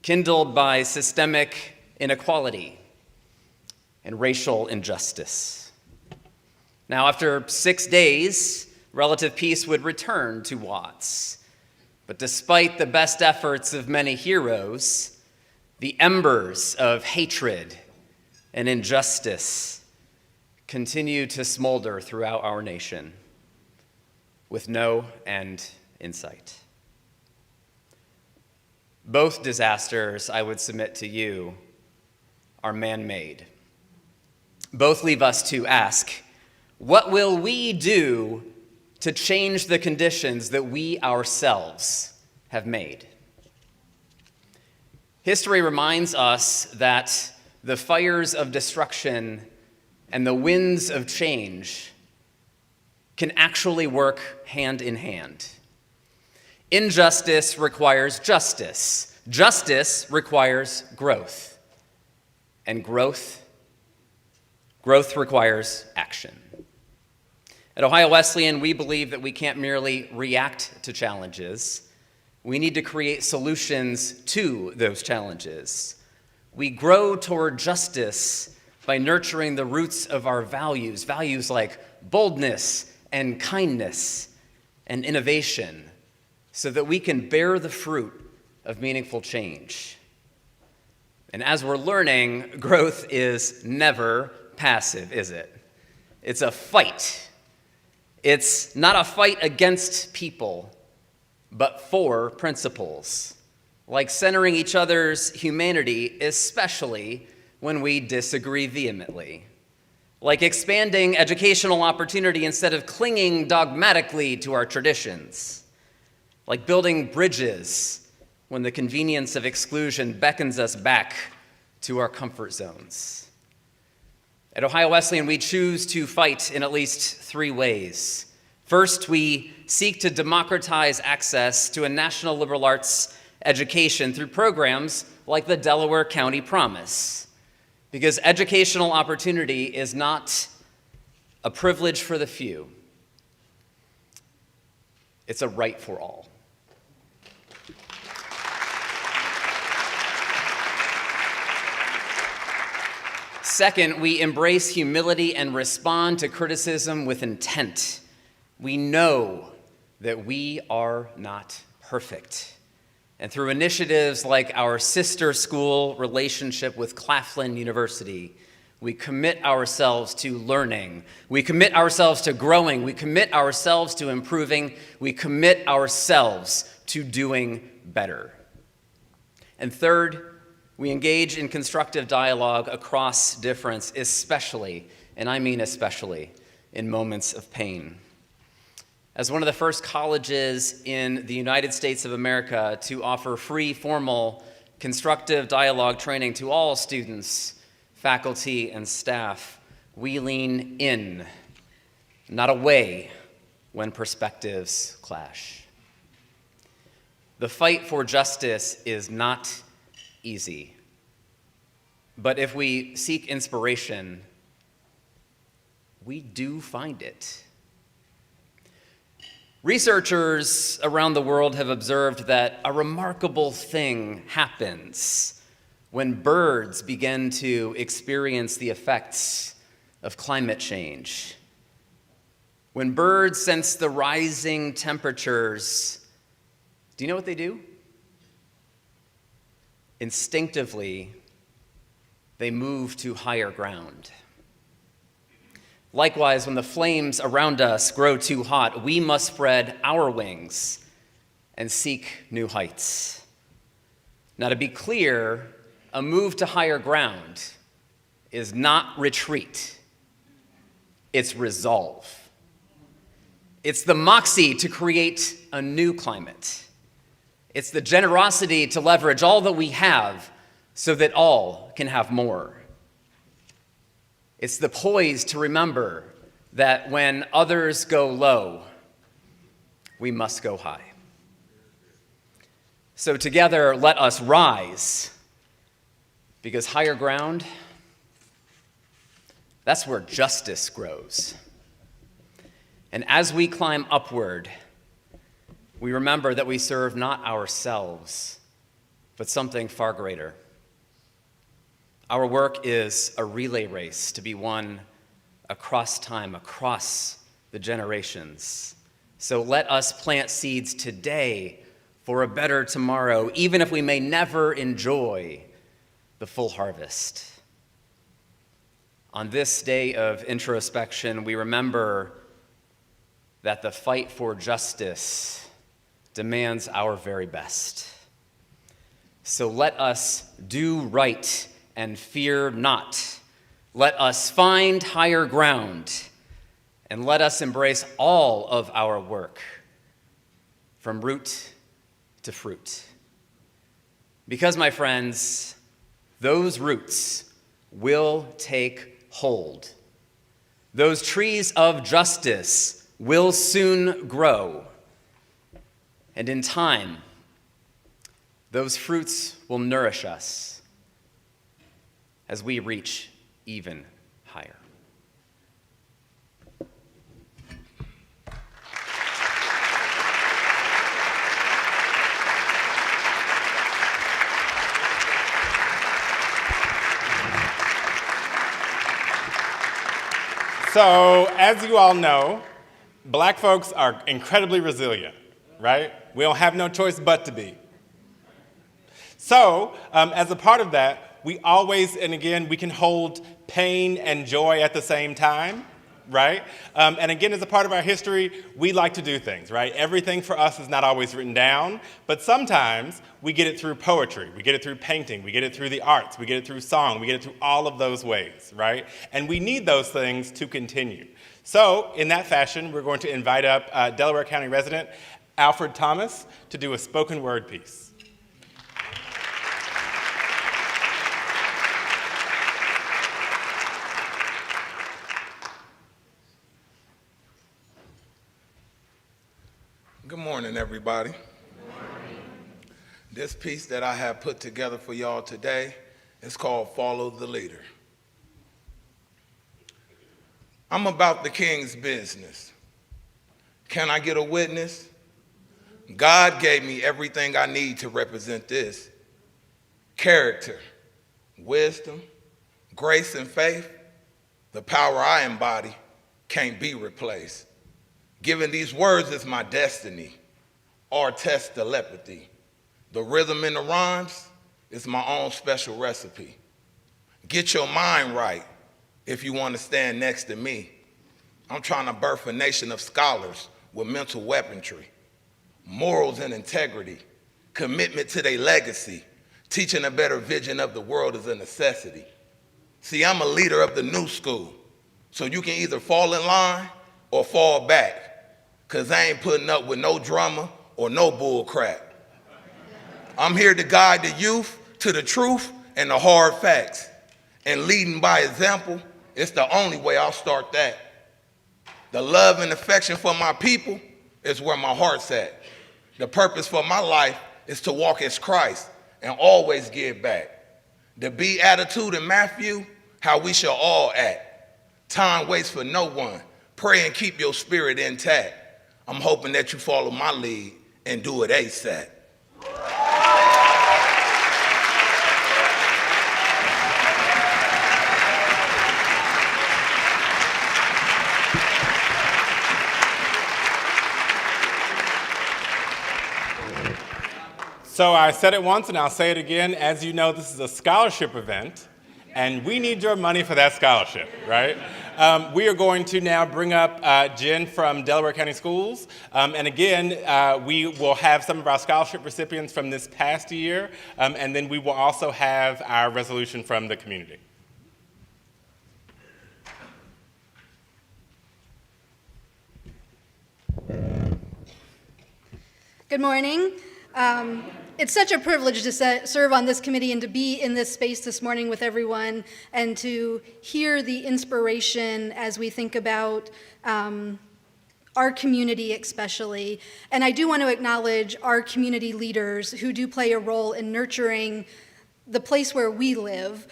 S8: kindled by systemic inequality and racial injustice. Now, after 6 days, relative peace would return to Watts. But despite the best efforts of many heroes, the embers of hatred and injustice continue to smolder throughout our nation with no end in sight. Both disasters, I would submit to you, are man-made. Both leave us to ask, what will we do to change the conditions that we ourselves have made? History reminds us that the fires of destruction and the winds of change can actually work hand in hand. Injustice requires justice. Justice requires growth. And growth requires action. At Ohio Wesleyan, we believe that we can't merely react to challenges. We need to create solutions to those challenges. We grow toward justice by nurturing the roots of our values, values like boldness and kindness and innovation, so that we can bear the fruit of meaningful change. And as we're learning, growth is never passive, is it? It's a fight. It's not a fight against people, but for principles, like centering each other's humanity, especially when we disagree vehemently, like expanding educational opportunity instead of clinging dogmatically to our traditions, like building bridges when the convenience of exclusion beckons us back to our comfort zones. At Ohio Wesleyan, we choose to fight in at least 3 ways. First, we seek to democratize access to a national liberal arts education through programs like the Delaware County Promise, because educational opportunity is not a privilege for the few. It's a right for all. Second, we embrace humility and respond to criticism with intent. We know that we are not perfect. And through initiatives like our sister school relationship with Claflin University, We commit ourselves to learning. We commit ourselves to growing. We commit ourselves to improving. We commit ourselves to doing better. And third, we engage in constructive dialogue across difference, especially, and I mean especially, in moments of pain. As one of the first colleges in the United States of America to offer free, formal, constructive dialogue training to all students, faculty, and staff, we lean in, not away, when perspectives clash. The fight for justice is not easy, but if we seek inspiration, we do find it. Researchers around the world have observed that a remarkable thing happens when birds begin to experience the effects of climate change. When birds sense the rising temperatures, do you know what they do? Instinctively, they move to higher ground. Likewise, when the flames around us grow too hot, we must spread our wings and seek new heights. Now, to be clear, a move to higher ground is not retreat, it's resolve. It's the moxie to create a new climate. It's the generosity to leverage all that we have so that all can have more. It's the poise to remember that when others go low, we must go high. So together, let us rise, because higher ground, that's where justice grows. And as we climb upward, we remember that we serve not ourselves, but something far greater. Our work is a relay race to be won across time, across the generations. So let us plant seeds today for a better tomorrow, even if we may never enjoy the full harvest. On this day of introspection, we remember that the fight for justice demands our very best. So let us do right and fear not. Let us find higher ground, and let us embrace all of our work, from root to fruit. Because, my friends, those roots will take hold. Those trees of justice will soon grow, and in time, those fruits will nourish us as we reach even higher.
S2: So, as you all know, black folks are incredibly resilient, right? We don't have no choice but to be. So, as a part of that, we always, and again, we can hold pain and joy at the same time, right? And again, as a part of our history, we like to do things, right? Everything for us is not always written down, but sometimes we get it through poetry, we get it through painting, we get it through the arts, we get it through song, we get it through all of those ways, right? And we need those things to continue. So, in that fashion, we're going to invite up Delaware County resident Alfred Thomas to do a spoken word piece.
S9: Good morning, everybody. Good morning. This piece that I have put together for y'all today is called Follow the Leader. I'm about the King's business. Can I get a witness? God gave me everything I need to represent this. Character, wisdom, grace, and faith. The power I embody can't be replaced. Given these words is my destiny, or test telepathy. The rhythm in the rhymes is my own special recipe. Get your mind right, if you want to stand next to me. I'm trying to birth a nation of scholars with mental weaponry, morals and integrity, commitment to their legacy. Teaching a better vision of the world is a necessity. See, I'm a leader of the new school, so you can either fall in line or fall back, because I ain't putting up with no drama or no bull crap. I'm here to guide the youth to the truth and the hard facts. And leading by example, it's the only way I'll start that. The love and affection for my people is where my heart's at. The purpose for my life is to walk as Christ and always give back. The B attitude in Matthew, how we shall all act. Time waits for no one. Pray and keep your spirit intact. I'm hoping that you follow my lead and do it ASAP.
S2: So I said it once and I'll say it again. As you know, this is a scholarship event, and we need your money for that scholarship, right? We are going to now bring up Jen from Delaware County Schools. And again, we will have some of our scholarship recipients from this past year, and then we will also have our resolution from the community.
S10: Good morning. It's such a privilege to serve on this committee and to be in this space this morning with everyone and to hear the inspiration as we think about our community especially. And I do want to acknowledge our community leaders who do play a role in nurturing the place where we live.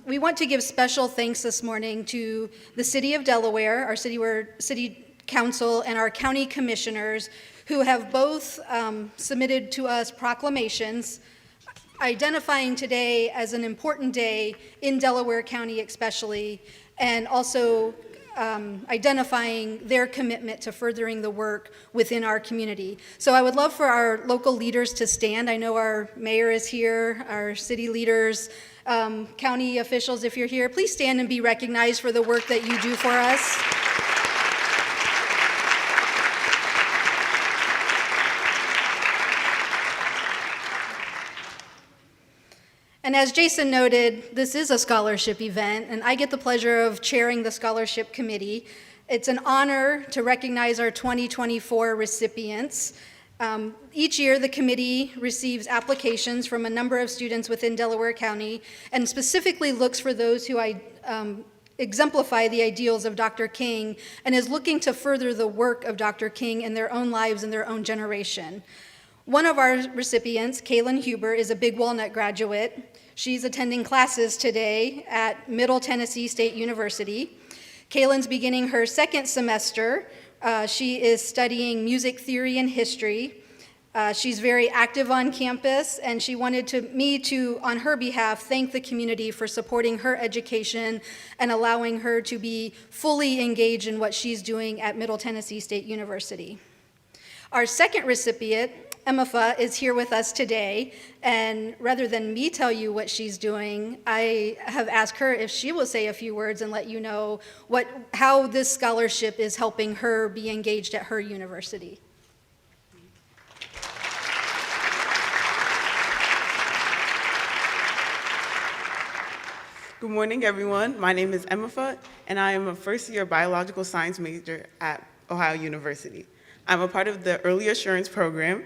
S10: We want to give special thanks this morning to the City of Delaware, our city council, and our county commissioners who have both submitted to us proclamations identifying today as an important day in Delaware County especially, and also identifying their commitment to furthering the work within our community. So I would love for our local leaders to stand. I know our mayor is here, our city leaders, county officials, if you're here, please stand and be recognized for the work that you do for us. And as Jason noted, this is a scholarship event, and I get the pleasure of chairing the scholarship committee. It's an honor to recognize our 2024 recipients. Each year, the committee receives applications from a number of students within Delaware County and specifically looks for those who exemplify the ideals of Dr. King and is looking to further the work of Dr. King in their own lives and their own generation. One of our recipients, Kaylin Huber, is a Big Walnut graduate. She's attending classes today at Middle Tennessee State University. Kaylin's beginning her second semester. She is studying music theory and history. She's very active on campus, and she wanted me to, on her behalf, thank the community for supporting her education and allowing her to be fully engaged in what she's doing at Middle Tennessee State University. Our second recipient, Emifa, is here with us today, and rather than me tell you what she's doing, I have asked her if she will say a few words and let you know how this scholarship is helping her be engaged at her university.
S11: Good morning, everyone. My name is Emifa, and I am a first-year biological science major at Ohio University. I'm a part of the Early Assurance Program,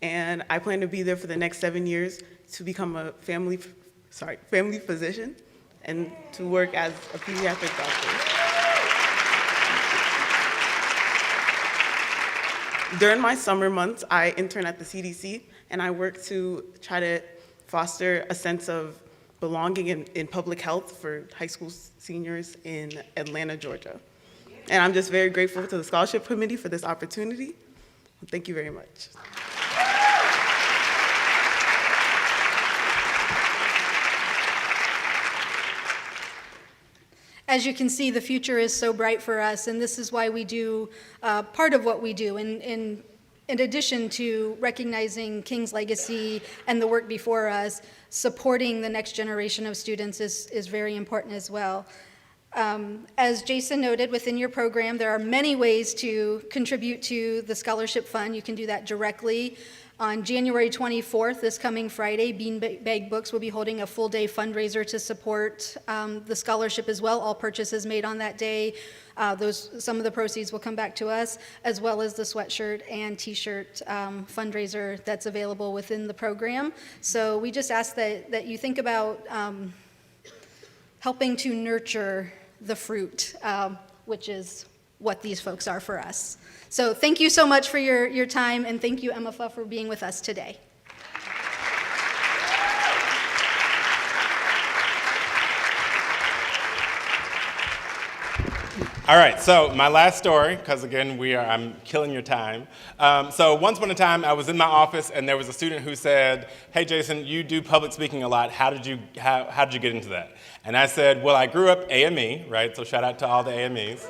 S11: and I plan to be there for the next 7 years to become a family physician and to work as a pediatric doctor. During my summer months, I intern at the CDC, and I work to try to foster a sense of belonging in public health for high school seniors in Atlanta, Georgia. And I'm just very grateful to the Scholarship Committee for this opportunity. Thank you very much.
S10: As you can see, the future is so bright for us, and this is why we do part of what we do. In addition to recognizing King's legacy and the work before us, supporting the next generation of students is very important as well. As Jason noted, within your program, there are many ways to contribute to the scholarship fund. You can do that directly. On January 24th, this coming Friday, Beanbag Books will be holding a full-day fundraiser to support the scholarship as well. All purchases made on that day, some of the proceeds will come back to us, as well as the sweatshirt and t-shirt fundraiser that's available within the program. So we just ask that you think about helping to nurture the fruit, which is what these folks are for us. So thank you so much for your time, and thank you, Emma, for being with us today.
S2: All right, so my last story, because again, I'm killing your time. So once upon a time, I was in my office and there was a student who said, "Hey Jason, you do public speaking a lot. How did you get into that?" And I said, "Well, I grew up AME, right? So shout out to all the AMEs.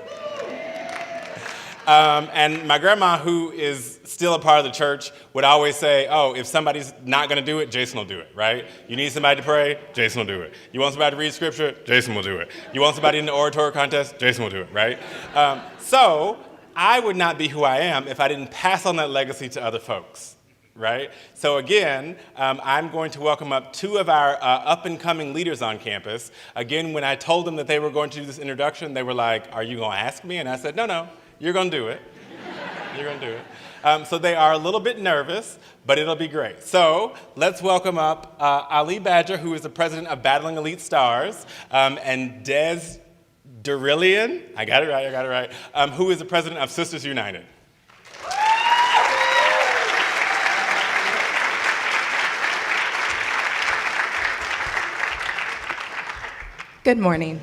S2: And my grandma, who is still a part of the church, would always say, oh, if somebody's not going to do it, Jason will do it, right? You need somebody to pray, Jason will do it. You want somebody to read scripture, Jason will do it. You want somebody in the oratory contest, Jason will do it, right? So I would not be who I am if I didn't pass on that legacy to other folks, right? So again, I'm going to welcome up two of our up-and-coming leaders on campus. Again, when I told them that they were going to do this introduction, they were like, are you going to ask me? And I said, no. You're going to do it. You're going to do it. So they are a little bit nervous, but it'll be great. So let's welcome up Ali Badger, who is the president of Battling Elite Stars, and Des Derillian, I got it right, who is the president of Sisters United.
S12: Good morning.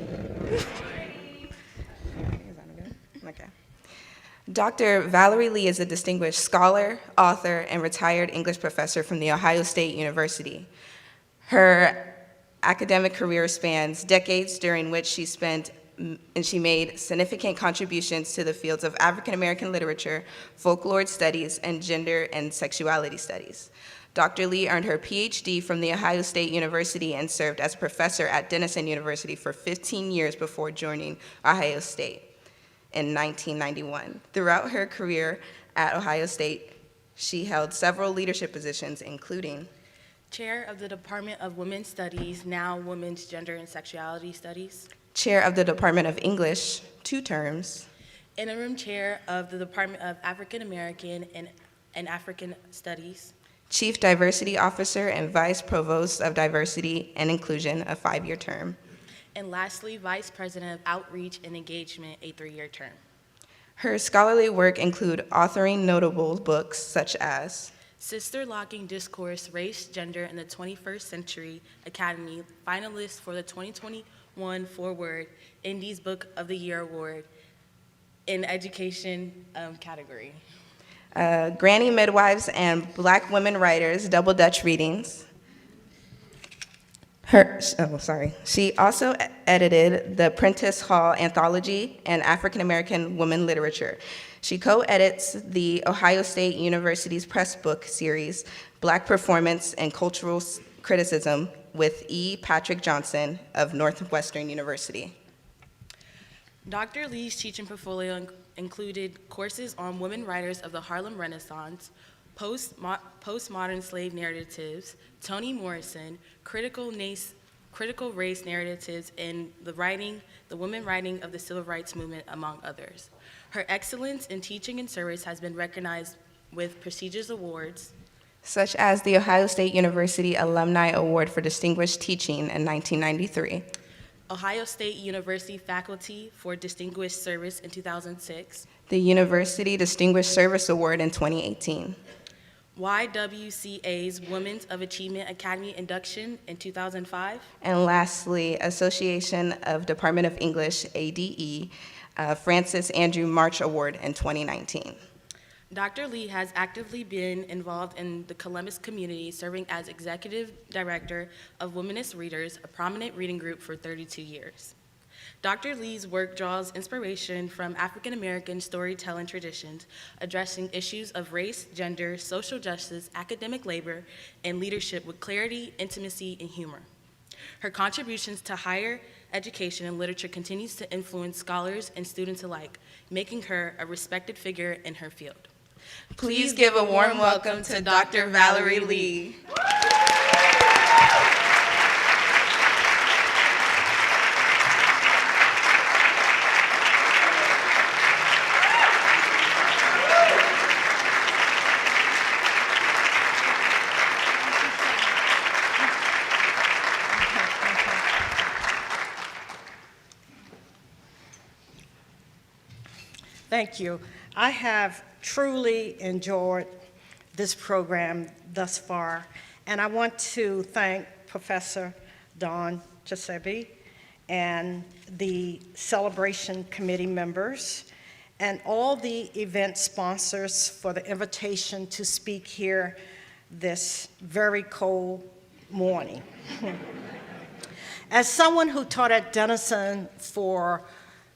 S12: Dr. Valerie Lee is a distinguished scholar, author, and retired English professor from The Ohio State University. Her academic career spans decades, during which she made significant contributions to the fields of African American literature, folklore studies, and gender and sexuality studies. Dr. Lee earned her PhD from The Ohio State University and served as professor at Denison University for 15 years before joining Ohio State in 1991. Throughout her career at Ohio State, she held several leadership positions, including
S13: Chair of the Department of Women's Studies, now Women's Gender and Sexuality Studies.
S12: Chair of the Department of English, 2 terms.
S13: Interim Chair of the Department of African American and African Studies.
S12: Chief Diversity Officer and Vice Provost of Diversity and Inclusion, a 5-year term.
S13: And lastly, Vice President of Outreach and Engagement, a 3-year term.
S12: Her scholarly work include authoring notable books such as
S13: Sister Locking Discourse, Race, Gender in the 21st Century Academy, finalist for the 2021 Forward Indies Book of the Year Award in Education category.
S12: Granny Midwives and Black Women Writers, Double Dutch Readings. She also edited the Prentice Hall Anthology and African American Women Literature. She co-edits the Ohio State University's press book series, Black Performance and Cultural Criticism, with E. Patrick Johnson of Northwestern University.
S13: Dr. Lee's teaching portfolio included courses on women writers of the Harlem Renaissance, postmodern slave narratives, Toni Morrison, critical race narratives, and the women writing of the Civil Rights Movement, among others. Her excellence in teaching and service has been recognized with prestigious awards,
S12: such as the Ohio State University Alumni Award for Distinguished Teaching in 1993.
S13: Ohio State University Faculty for Distinguished Service in 2006.
S12: The University Distinguished Service Award in 2018.
S13: YWCA's Women's of Achievement Academy induction in 2005.
S12: And lastly, Association of Department of English, ADE, Francis Andrew March Award in 2019.
S13: Dr. Lee has actively been involved in the Columbus community, serving as Executive Director of Womanist Readers, a prominent reading group, for 32 years. Dr. Lee's work draws inspiration from African American storytelling traditions, addressing issues of race, gender, social justice, academic labor, and leadership with clarity, intimacy, and humor. Her contributions to higher education, and literature continues to influence scholars and students alike, making her a respected figure in her field.
S12: Please give a warm welcome to Dr. Valerie Lee.
S14: Thank you. I have truly enjoyed this program thus far, and I want to thank Professor Don Giuseppe and the celebration committee members and all the event sponsors for the invitation to speak here this very cold morning. As someone who taught at Denison for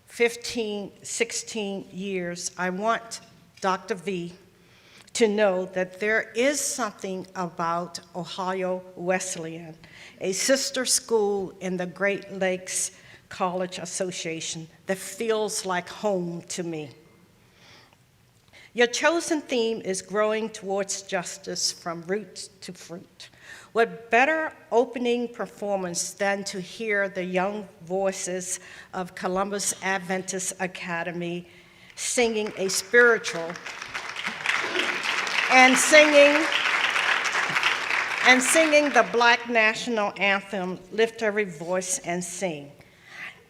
S14: 15, 16 years, I want Dr. V to know that there is something about Ohio Wesleyan, a sister school in the Great Lakes College Association, that feels like home to me. Your chosen theme is growing towards justice from root to fruit. What better opening performance than to hear the young voices of Columbus Adventist Academy singing a spiritual and singing the Black National Anthem, Lift Every Voice and Sing.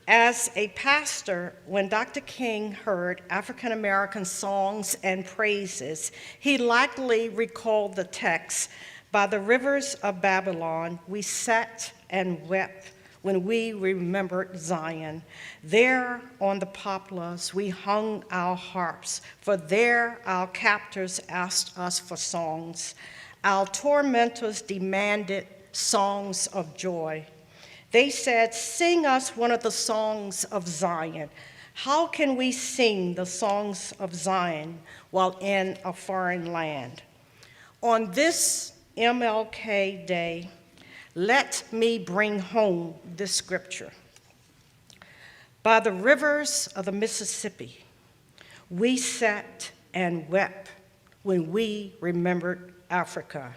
S14: As a pastor, when Dr. King heard African American songs and praises, he likely recalled the text, "By the rivers of Babylon, we sat and wept when we remembered Zion. There on the poplars, we hung our harps, for there our captors asked us for songs. Our tormentors demanded songs of joy. They said, 'Sing us one of the songs of Zion.' How can we sing the songs of Zion while in a foreign land? On this MLK Day, let me bring home this scripture. By the rivers of the Mississippi, we sat and wept when we remembered Africa.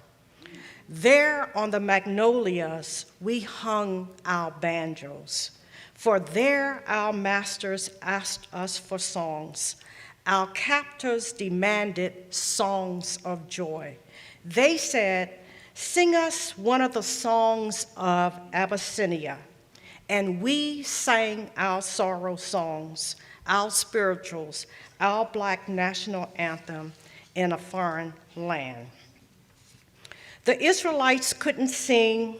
S14: There on the magnolias, we hung our banjos, for there our masters asked us for songs. Our captors demanded songs of joy. They said, 'Sing us one of the songs of Abyssinia.' And we sang our sorrow songs, our spirituals, our Black national anthem in a foreign land. The Israelites couldn't sing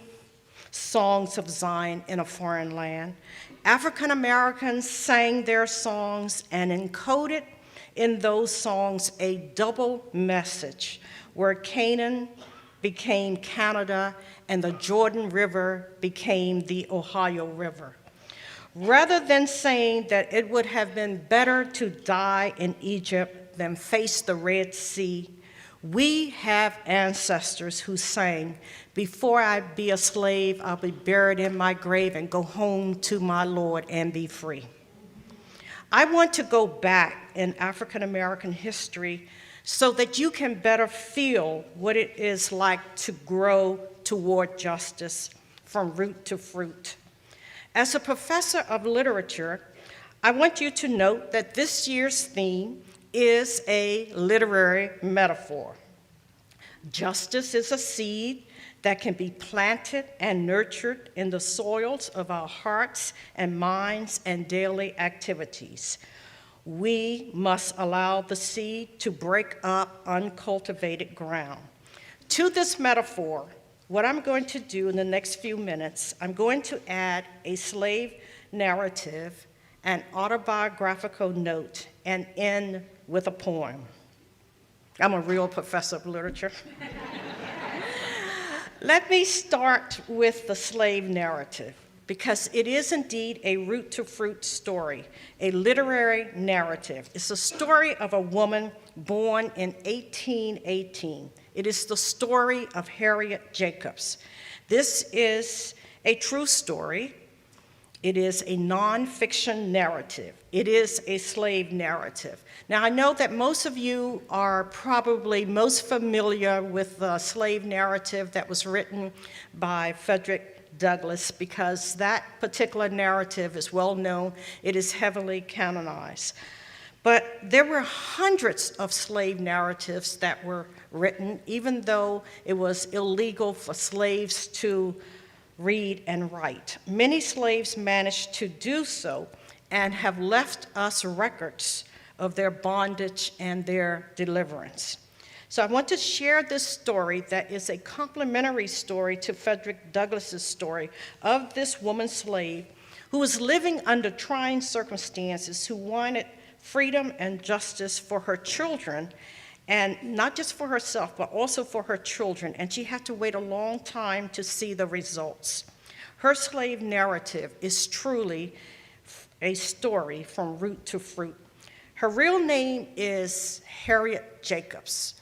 S14: songs of Zion in a foreign land. African Americans sang their songs and encoded in those songs a double message, where Canaan became Canada and the Jordan River became the Ohio River. Rather than saying that it would have been better to die in Egypt than face the Red Sea, we have ancestors who sang, 'Before I be a slave, I'll be buried in my grave and go home to my Lord and be free.' I want to go back in African American history so that you can better feel what it is like to grow toward justice from root to fruit. As a professor of literature, I want you to note that this year's theme is a literary metaphor. Justice is a seed that can be planted and nurtured in the soils of our hearts and minds and daily activities. We must allow the seed to break up uncultivated ground. To this metaphor, what I'm going to do in the next few minutes, I'm going to add a slave narrative, an autobiographical note, and end with a poem. I'm a real professor of literature. Let me start with the slave narrative, because it is indeed a root to fruit story, a literary narrative. It's a story of a woman born in 1818. It is the story of Harriet Jacobs. This is a true story. It is a nonfiction narrative. It is a slave narrative. Now, I know that most of you are probably most familiar with the slave narrative that was written by Frederick Douglass, because that particular narrative is well known. It is heavily canonized. But there were hundreds of slave narratives that were written, even though it was illegal for slaves to read and write. Many slaves managed to do so and have left us records of their bondage and their deliverance. So I want to share this story that is a complementary story to Frederick Douglass's story of this woman slave who was living under trying circumstances, who wanted freedom and justice for her children, and not just for herself, but also for her children, and she had to wait a long time to see the results. Her slave narrative is truly a story from root to fruit. Her real name is Harriet Jacobs,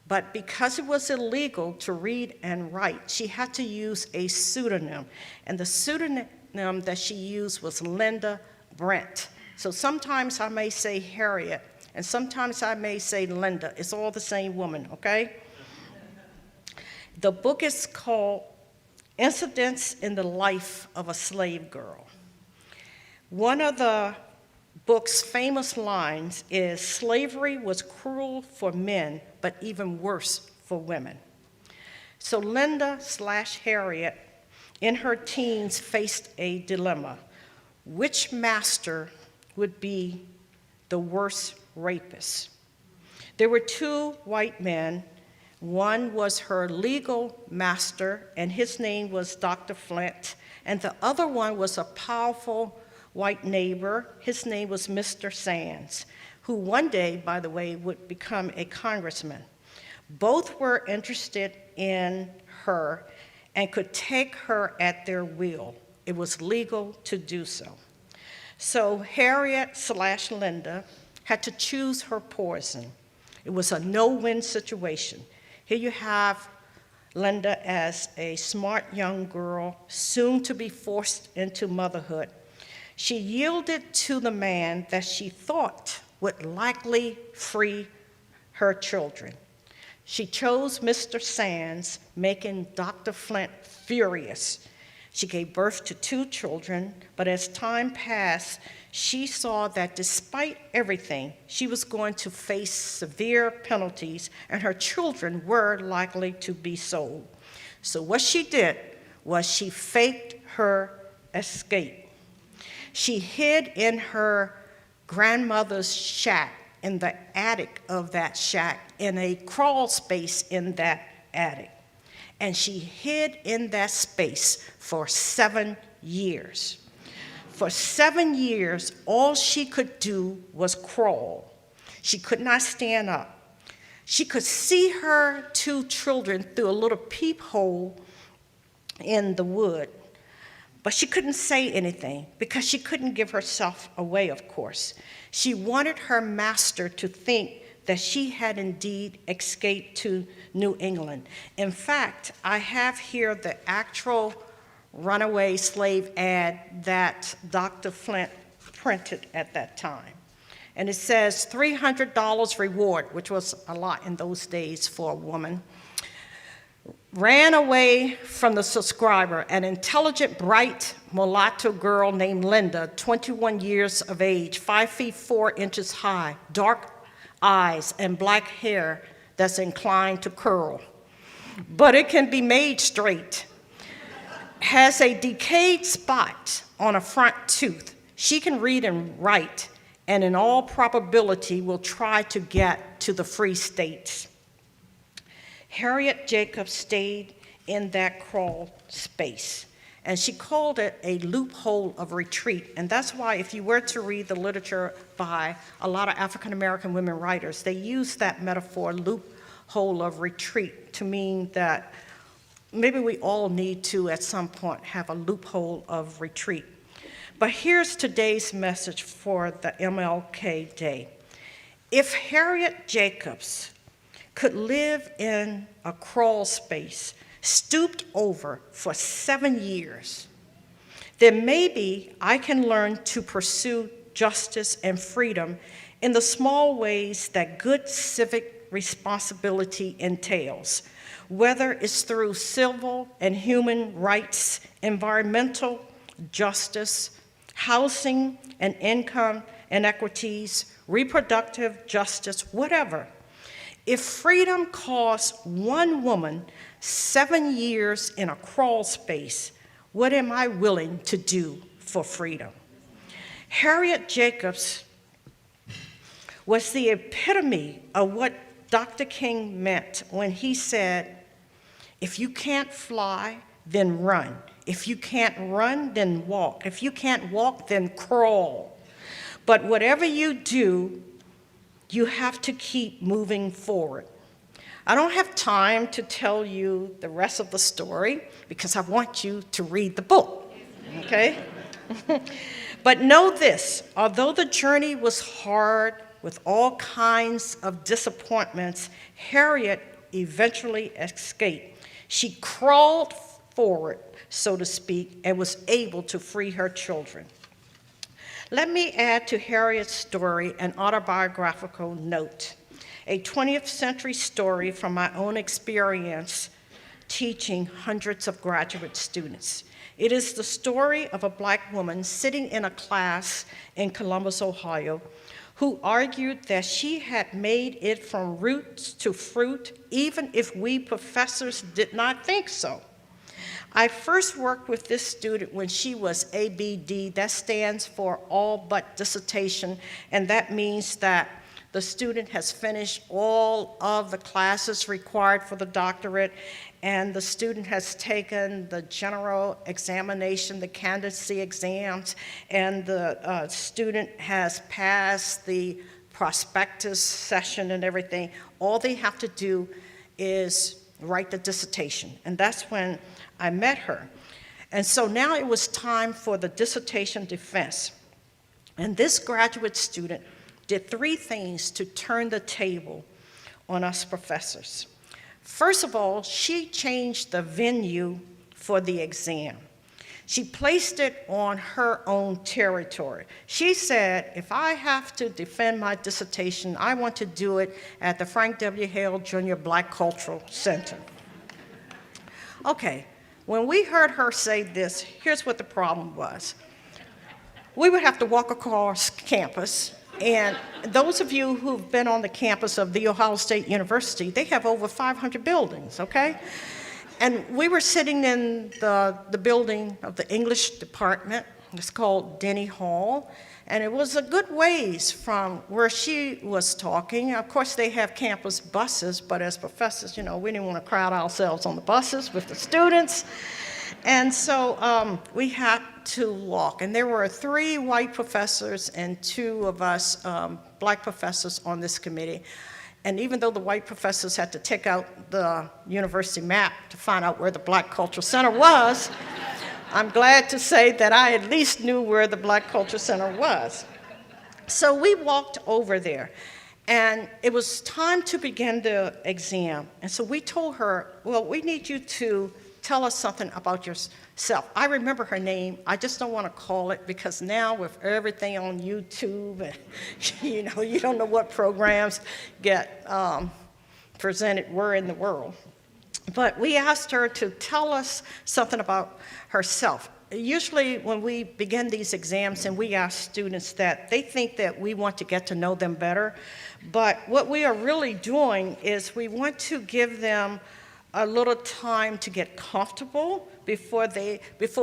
S14: but because it was illegal to read and write, she had to use a pseudonym, and the pseudonym that she used was Linda Brent. So sometimes I may say Harriet, and sometimes I may say Linda. It's all the same woman, okay? The book is called Incidents in the Life of a Slave Girl. One of the book's famous lines is, "Slavery was cruel for men, but even worse for women." So Linda/Harriet, in her teens, faced a dilemma. Which master would be the worst rapist? There were two white men. One was her legal master, and his name was Dr. Flint, and the other one was a powerful white neighbor. His name was Mr. Sands, who one day, by the way, would become a congressman. Both were interested in her and could take her at their will. It was legal to do so. So Harriet/Linda had to choose her poison. It was a no-win situation. Here you have Linda as a smart young girl, soon to be forced into motherhood. She yielded to the man that she thought would likely free her children. She chose Mr. Sands, making Dr. Flint furious. She gave birth to 2 children, but as time passed, she saw that despite everything, she was going to face severe penalties, and her children were likely to be sold. So what she did was she faked her escape. She hid in her grandmother's shack, in the attic of that shack, in a crawl space in that attic. And she hid in that space for 7 years. For 7 years, all she could do was crawl. She could not stand up. She could see her 2 children through a little peephole in the wood, but she couldn't say anything because she couldn't give herself away, of course. She wanted her master to think that she had indeed escaped to New England. In fact, I have here the actual runaway slave ad that Dr. Flint printed at that time. And it says $300 reward, which was a lot in those days for a woman. Ran away from the subscriber, an intelligent, bright mulatto girl named Linda, 21 years of age, 5 feet 4 inches high, dark eyes, and black hair that's inclined to curl. But it can be made straight. Has a decayed spot on a front tooth. She can read and write, and in all probability will try to get to the free states. Harriet Jacobs stayed in that crawl space, and she called it a loophole of retreat. And that's why if you were to read the literature by a lot of African American women writers, they use that metaphor, loophole of retreat, to mean that maybe we all need to, at some point, have a loophole of retreat. But here's today's message for the MLK Day. If Harriet Jacobs could live in a crawl space, stooped over for 7 years, then maybe I can learn to pursue justice and freedom in the small ways that good civic responsibility entails, whether it's through civil and human rights, environmental justice, housing and income inequities, reproductive justice, whatever. If freedom costs one woman 7 years in a crawl space, what am I willing to do for freedom? Harriet Jacobs was the epitome of what Dr. King meant when he said, if you can't fly, then run. If you can't run, then walk. If you can't walk, then crawl. But whatever you do, you have to keep moving forward. I don't have time to tell you the rest of the story because I want you to read the book, okay? But know this, although the journey was hard with all kinds of disappointments, Harriet eventually escaped. She crawled forward, so to speak, and was able to free her children. Let me add to Harriet's story an autobiographical note, a 20th century story from my own experience teaching hundreds of graduate students. It is the story of a Black woman sitting in a class in Columbus, Ohio, who argued that she had made it from roots to fruit, even if we professors did not think so. I first worked with this student when she was ABD. That stands for all but dissertation, and that means that the student has finished all of the classes required for the doctorate, and the student has taken the general examination, the candidacy exams, and the student has passed the prospectus session and everything. All they have to do is write the dissertation, and that's when I met her. And so now it was time for the dissertation defense. And this graduate student did 3 things to turn the table on us professors. First of all, she changed the venue for the exam. She placed it on her own territory. She said, if I have to defend my dissertation, I want to do it at the Frank W. Hale Jr. Black Cultural Center. Okay, when we heard her say this, here's what the problem was. We would have to walk across campus, and those of you who've been on the campus of The Ohio State University, they have over 500 buildings, okay? And we were sitting in the building of the English department. It's called Denny Hall, and it was a good ways from where she was talking. Of course, they have campus buses, but as professors, you know, we didn't want to crowd ourselves on the buses with the students. And so we had to walk, and there were 3 white professors and 2 of us Black professors on this committee. And even though the white professors had to take out the university map to find out where the Black Cultural Center was, I'm glad to say that I at least knew where the Black Cultural Center was. So we walked over there, and it was time to begin the exam. And so we told her, well, we need you to tell us something about yourself. I remember her name. I just don't want to call it because now with everything on YouTube, and, you know, you don't know what programs get presented where in the world. But we asked her to tell us something about herself. Usually when we begin these exams and we ask students that, they think that we want to get to know them better. But what we are really doing is we want to give them a little time to get comfortable before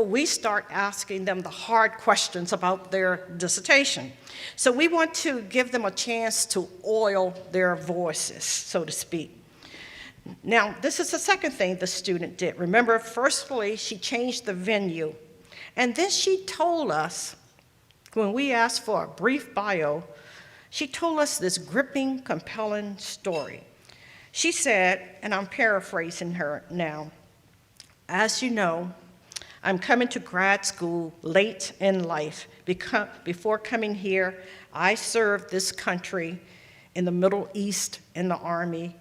S14: we start asking them the hard questions about their dissertation. So we want to give them a chance to oil their voices, so to speak. Now, this is the second thing the student did. Remember, firstly, she changed the venue. And then she told us, when we asked for a brief bio, she told us this gripping, compelling story. She said, and I'm paraphrasing her now, as you know, I'm coming to grad school late in life. Before coming here, I served this country in the Middle East in the Army.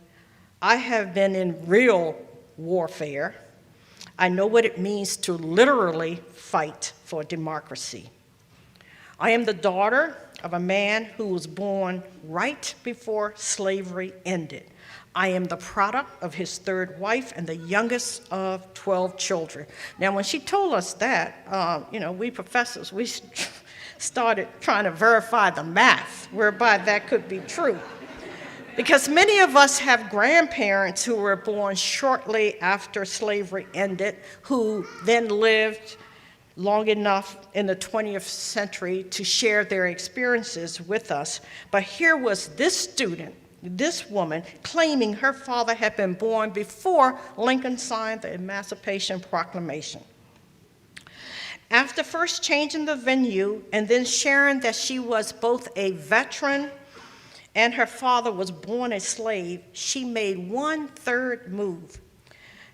S14: I have been in real warfare. I know what it means to literally fight for democracy. I am the daughter of a man who was born right before slavery ended. I am the product of his third wife and the youngest of 12 children. Now, when she told us that, we professors, we started trying to verify the math whereby that could be true. Because many of us have grandparents who were born shortly after slavery ended, who then lived long enough in the 20th century to share their experiences with us. But here was this student, this woman, claiming her father had been born before Lincoln signed the Emancipation Proclamation. After first changing the venue and then sharing that she was both a veteran and her father was born a slave, she made one third move.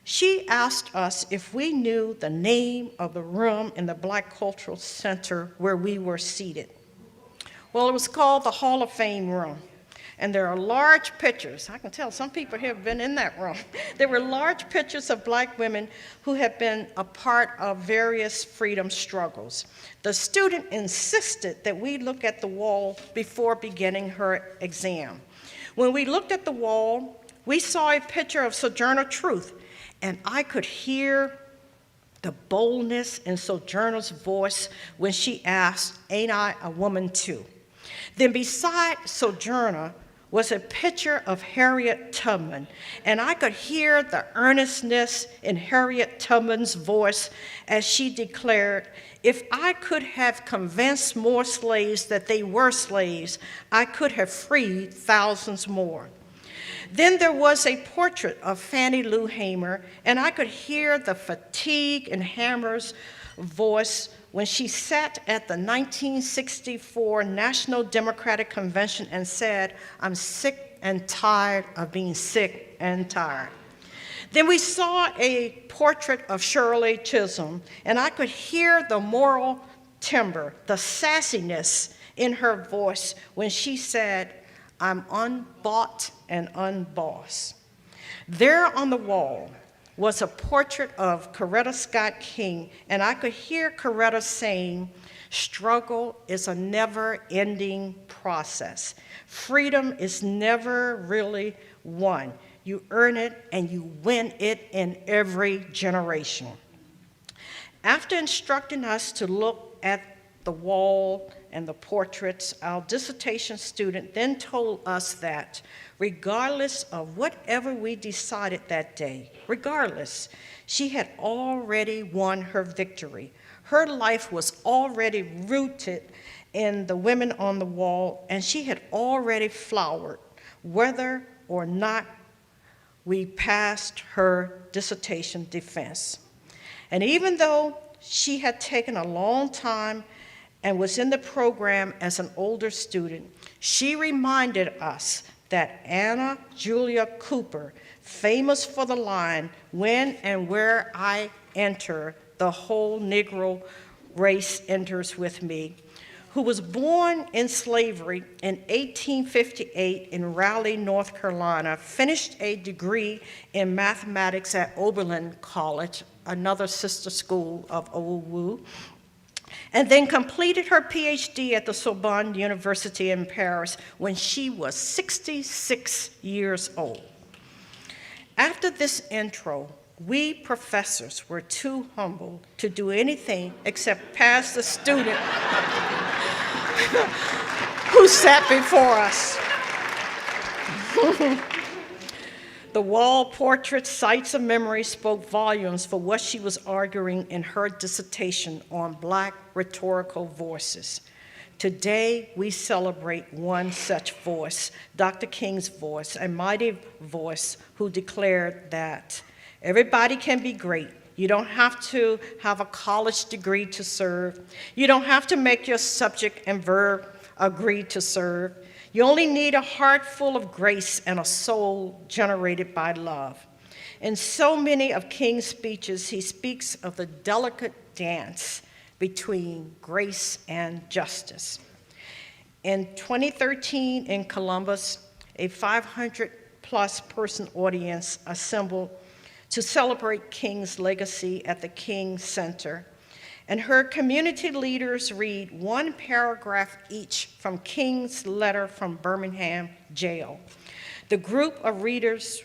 S14: She asked us if we knew the name of the room in the Black Cultural Center where we were seated. Well, it was called the Hall of Fame room. And there are large pictures. I can tell some people here have been in that room. There were large pictures of Black women who have been a part of various freedom struggles. The student insisted that we look at the wall before beginning her exam. When we looked at the wall, we saw a picture of Sojourner Truth, and I could hear the boldness in Sojourner's voice when she asked, "Ain't I a woman too?" Then beside Sojourner was a picture of Harriet Tubman, and I could hear the earnestness in Harriet Tubman's voice as she declared, "If I could have convinced more slaves that they were slaves, I could have freed thousands more." Then there was a portrait of Fannie Lou Hamer, and I could hear the fatigue in Hamer's voice when she sat at the 1964 National Democratic Convention and said, "I'm sick and tired of being sick and tired." Then we saw a portrait of Shirley Chisholm, and I could hear the moral timbre, the sassiness in her voice when she said, "I'm unbought and unbossed." There on the wall was a portrait of Coretta Scott King, and I could hear Coretta saying, "Struggle is a never-ending process. Freedom is never really won. You earn it and you win it in every generation." After instructing us to look at the wall and the portraits, our dissertation student then told us that regardless of whatever we decided that day, regardless, she had already won her victory. Her life was already rooted in the women on the wall, and she had already flowered, whether or not we passed her dissertation defense. And even though she had taken a long time and was in the program as an older student, she reminded us that Anna Julia Cooper, famous for the line, "When and where I enter, the whole Negro race enters with me," who was born in slavery in 1858 in Raleigh, North Carolina, finished a degree in mathematics at Oberlin College, another sister school of OUU, and then completed her PhD at the Sorbonne University in Paris when she was 66 years old. After this intro, we professors were too humble to do anything except pass the student who sat before us. The wall portrait, Sights of Memory, spoke volumes for what she was arguing in her dissertation on Black rhetorical voices. Today, we celebrate one such voice, Dr. King's voice, a mighty voice who declared that everybody can be great. You don't have to have a college degree to serve. You don't have to make your subject and verb agree to serve. You only need a heart full of grace and a soul generated by love. In so many of King's speeches, he speaks of the delicate dance between grace and justice. In 2013 in Columbus, a 500-plus person audience assembled to celebrate King's legacy at the King Center. And her community leaders read one paragraph each from King's letter from Birmingham jail. The group of readers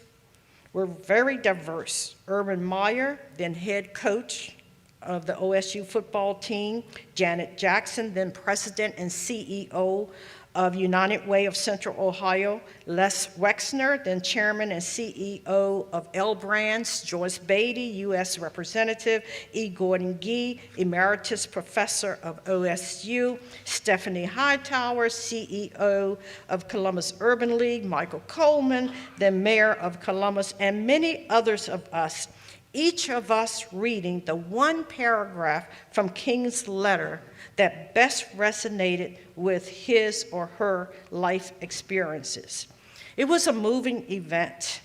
S14: were very diverse. Urban Meyer, then head coach of the OSU football team, Janet Jackson, then president and CEO of United Way of Central Ohio, Les Wexner, then chairman and CEO of L Brands, Joyce Beatty, U.S. Representative, E. Gordon Gee, emeritus professor of OSU, Stephanie Hightower, CEO of Columbus Urban League, Michael Coleman, then mayor of Columbus, and many others of us, each of us reading the one paragraph from King's letter that best resonated with his or her life experiences. It was a moving event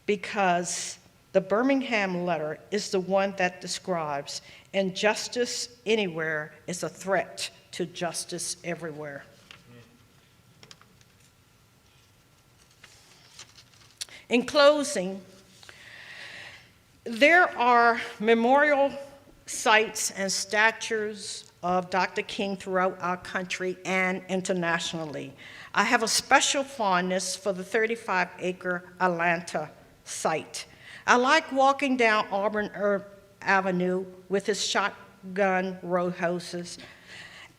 S14: because the Birmingham letter is the one that describes injustice anywhere is a threat to justice everywhere. In closing, there are memorial sites and statues of Dr. King throughout our country and internationally. I have a special fondness for the 35-acre Atlanta site. I like walking down Auburn Avenue with his shotgun row houses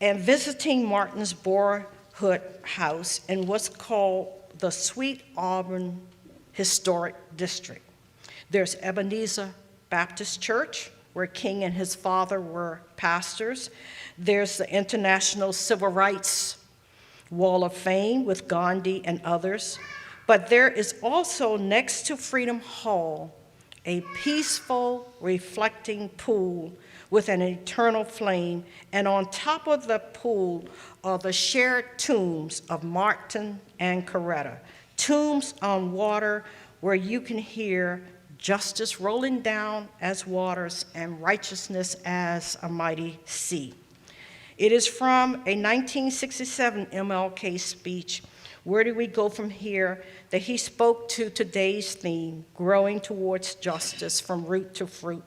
S14: and visiting Martin's Boyhood House in what's called the Sweet Auburn Historic District. There's Ebenezer Baptist Church, where King and his father were pastors. There's the International Civil Rights Wall of Fame with Gandhi and others. But there is also, next to Freedom Hall, a peaceful, reflecting pool with an eternal flame. And on top of the pool are the shared tombs of Martin and Coretta, tombs on water where you can hear justice rolling down as waters and righteousness as a mighty sea. It is from a 1967 MLK speech, Where Do We Go From Here, that he spoke to today's theme, Growing Towards Justice from Root to Fruit,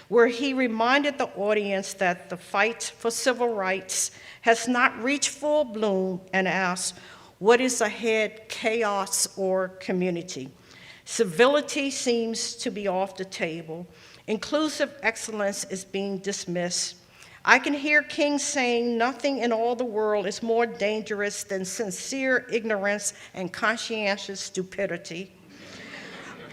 S14: where he reminded the audience that the fight for civil rights has not reached full bloom and asked, what is ahead, chaos or community? Civility seems to be off the table. Inclusive excellence is being dismissed. I can hear King saying nothing in all the world is more dangerous than sincere ignorance and conscientious stupidity.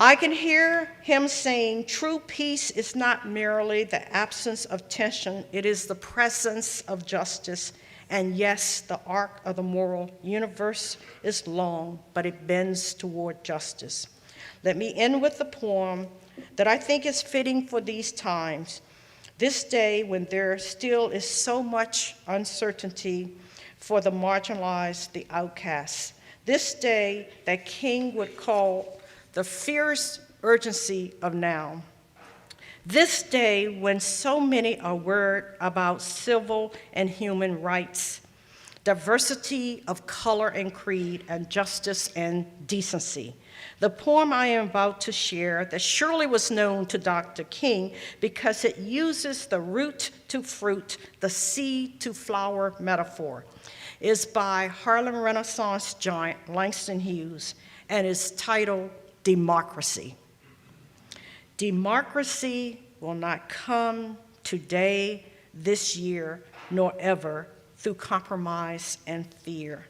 S14: I can hear him saying true peace is not merely the absence of tension, it is the presence of justice. And yes, the arc of the moral universe is long, but it bends toward justice. Let me end with a poem that I think is fitting for these times. This day when there still is so much uncertainty for the marginalized, the outcasts. This day that King would call the fierce urgency of now. This day when so many are worried about civil and human rights, diversity of color and creed, and justice and decency. The poem I am about to share that surely was known to Dr. King because it uses the root to fruit, the seed to flower metaphor, is by Harlem Renaissance giant Langston Hughes and is titled Democracy. Democracy will not come today, this year, nor ever through compromise and fear.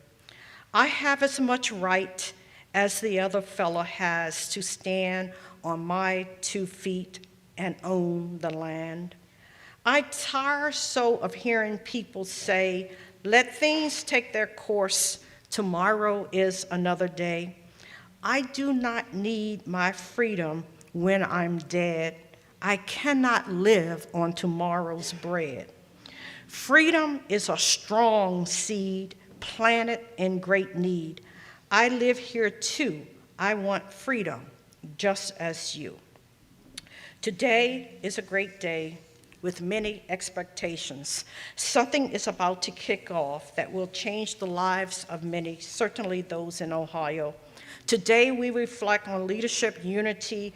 S14: I have as much right as the other fellow has to stand on my 2 feet and own the land. I tire so of hearing people say, let things take their course, tomorrow is another day. I do not need my freedom when I'm dead. I cannot live on tomorrow's bread. Freedom is a strong seed planted in great need. I live here too. I want freedom just as you. Today is a great day with many expectations. Something is about to kick off that will change the lives of many, certainly those in Ohio. Today we reflect on leadership, unity,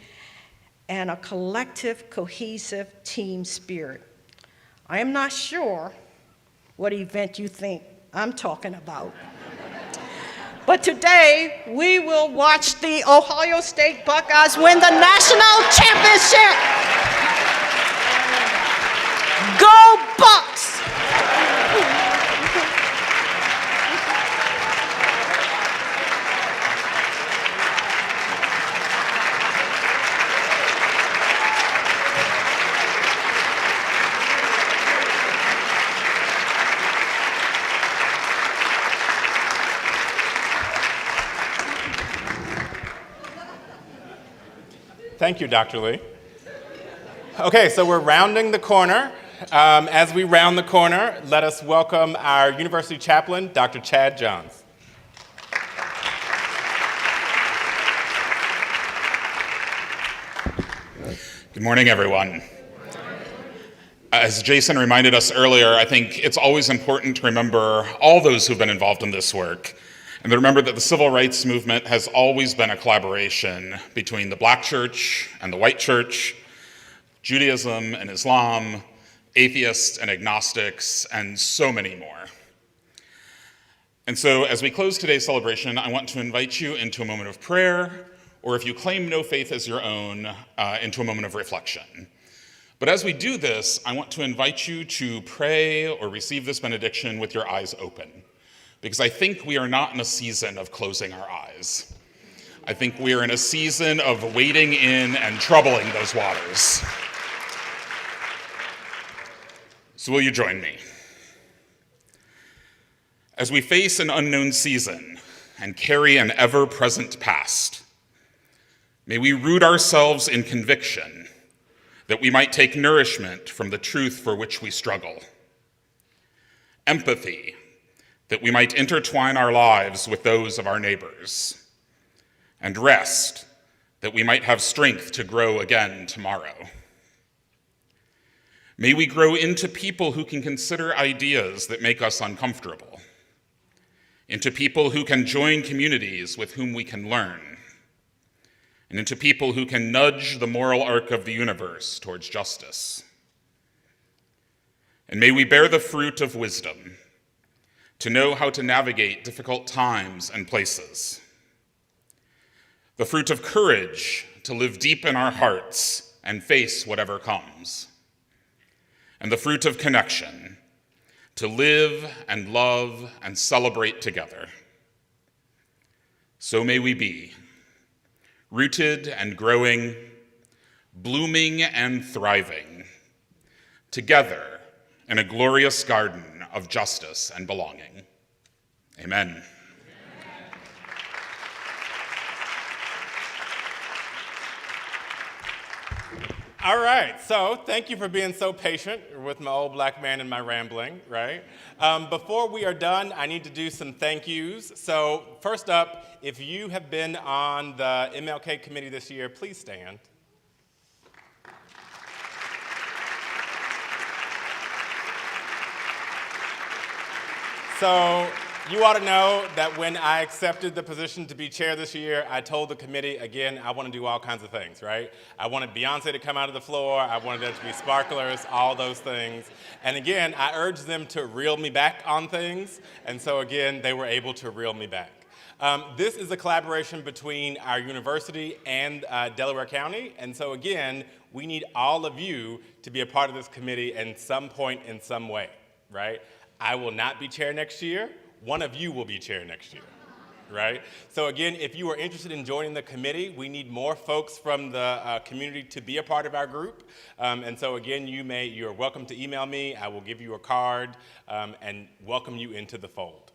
S14: and a collective, cohesive team spirit. I am not sure what event you think I'm talking about. But today, we will watch the Ohio State Buckeyes win the national championship. Go Bucks!
S2: Thank you, Dr. Lee. Okay, so we're rounding the corner. As we round the corner, let us welcome our university chaplain, Dr. Chad Johns.
S15: Good morning, everyone. As Jason reminded us earlier, I think it's always important to remember all those who've been involved in this work, and to remember that the civil rights movement has always been a collaboration between the Black church and the white church, Judaism and Islam, atheists and agnostics, and so many more. And so as we close today's celebration, I want to invite you into a moment of prayer, or if you claim no faith as your own, into a moment of reflection. But as we do this, I want to invite you to pray or receive this benediction with your eyes open, because I think we are not in a season of closing our eyes. I think we are in a season of wading in and troubling those waters. So will you join me? As we face an unknown season and carry an ever-present past, may we root ourselves in conviction that we might take nourishment from the truth for which we struggle. Empathy, that we might intertwine our lives with those of our neighbors. And rest, that we might have strength to grow again tomorrow. May we grow into people who can consider ideas that make us uncomfortable, into people who can join communities with whom we can learn, and into people who can nudge the moral arc of the universe towards justice. And may we bear the fruit of wisdom, to know how to navigate difficult times and places. The fruit of courage to live deep in our hearts and face whatever comes. And the fruit of connection to live and love and celebrate together. So may we be, rooted and growing, blooming and thriving, together in a glorious garden of justice and belonging. Amen.
S2: All right, so thank you for being so patient with my old black man and my rambling, right? Before we are done, I need to do some thank yous. So first up, if you have been on the MLK committee this year, please stand. So you ought to know that when I accepted the position to be chair this year, I told the committee, again, I want to do all kinds of things, right? I wanted Beyonce to come out of the floor. I wanted there to be sparklers, all those things. And again, I urged them to reel me back on things. And so again, they were able to reel me back. This is a collaboration between our university and Delaware County. And so again, we need all of you to be a part of this committee at some point in some way, right? I will not be chair next year. One of you will be chair next year, right? So again, if you are interested in joining the committee, we need more folks from the community to be a part of our group. And so again, you're welcome to email me. I will give you a card and welcome you into the fold.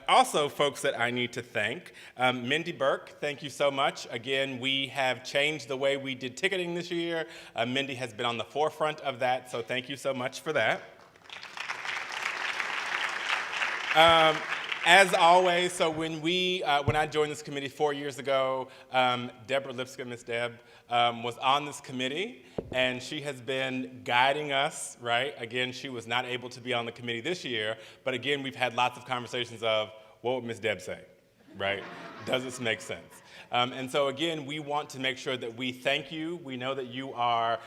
S2: Also, folks that I need to thank, Mindy Burke, thank you so much. Again, we have changed the way we did ticketing this year. Mindy has been on the forefront of that, so thank you so much for that. As always, so when I joined this committee 4 years ago, Deborah Lipscomb, Miss Deb, was on this committee, and she has been guiding us, right? Again, she was not able to be on the committee this year, but again, we've had lots of conversations of, what would Miss Deb say, right? Does this make sense? And so again, we want to make sure that we thank you. We know that you are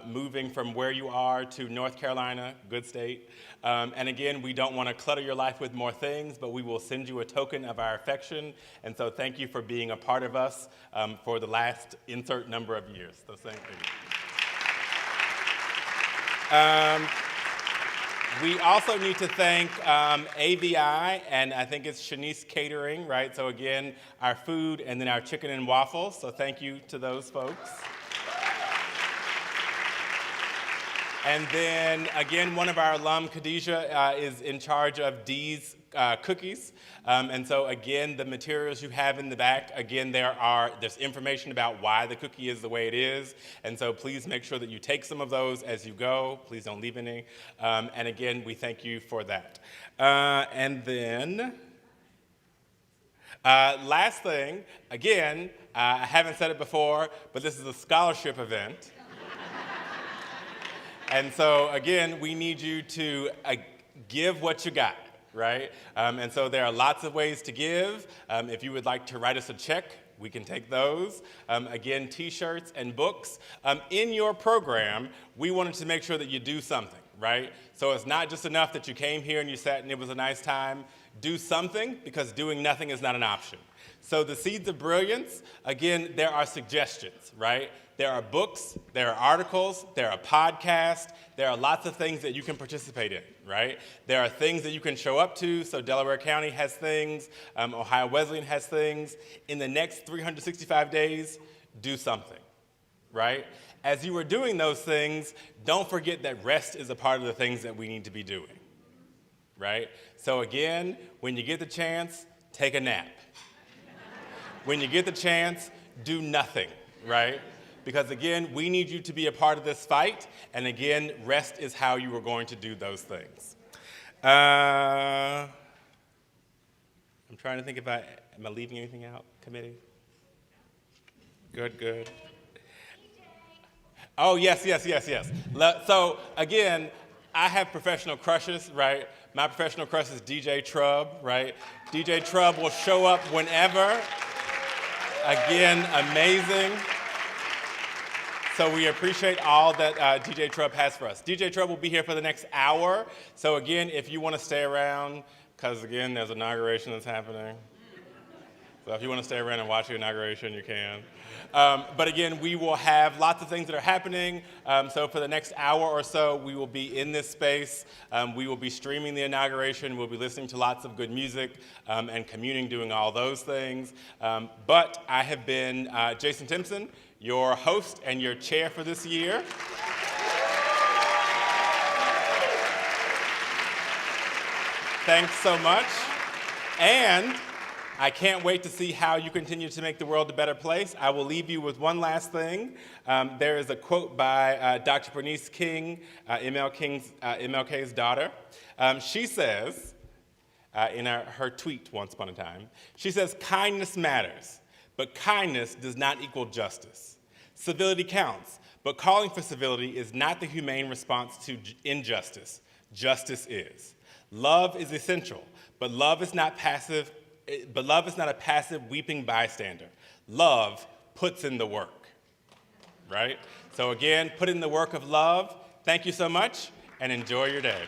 S2: moving from where you are to North Carolina, good state. And again, we don't want to clutter your life with more things, but we will send you a token of our affection. And so thank you for being a part of us for the last insert number of years. So thank you. We also need to thank AVI, and I think it's Shanice Catering, right? So again, our food and then our chicken and waffles. So thank you to those folks. And then again, one of our alum, Khadijah, is in charge of Dee's cookies. And so again, the materials you have in the back, again, there's information about why the cookie is the way it is. And so please make sure that you take some of those as you go. Please don't leave any. And again, we thank you for that. And then, last thing, again, I haven't said it before, but this is a scholarship event. And so again, we need you to give what you got. Right? And so there are lots of ways to give. If you would like to write us a check, we can take those. Again, t-shirts and books. In your program, we wanted to make sure that you do something, right? So it's not just enough that you came here and you sat and it was a nice time. Do something, because doing nothing is not an option. So the Seeds of Brilliance, again, there are suggestions, right? There are books, there are articles, there are podcasts, there are lots of things that you can participate in, right? There are things that you can show up to. So Delaware County has things, Ohio Wesleyan has things. In the next 365 days, do something, right? As you are doing those things, don't forget that rest is a part of the things that we need to be doing, right? So again, when you get the chance, take a nap. When you get the chance, do nothing, right? Because again, we need you to be a part of this fight, and again, rest is how you are going to do those things. I'm trying to think am I leaving anything out, committee? Good. Oh, yes. So again, I have professional crushes, right? My professional crush is DJ Trub, right? DJ Trub will show up whenever. Again, amazing. So we appreciate all that DJ Trub has for us. DJ Trub will be here for the next hour. So again, if you want to stay around, because again, there's inauguration that's happening. So if you want to stay around and watch the inauguration, you can. But again, we will have lots of things that are happening. So for the next hour or so, we will be in this space. We will be streaming the inauguration. We'll be listening to lots of good music and communing, doing all those things. But I have been Jason Timpson, your host and your chair for this year. Thanks so much. And I can't wait to see how you continue to make the world a better place. I will leave you with one last thing. There is a quote by Dr. Bernice King, MLK's daughter. She says, in her tweet once upon a time, she says, "Kindness matters, but kindness does not equal justice. Civility counts, but calling for civility is not the humane response to injustice. Justice is. Love is essential, but love is not a passive weeping bystander. Love puts in the work," right? So again, put in the work of love. Thank you so much, and enjoy your day.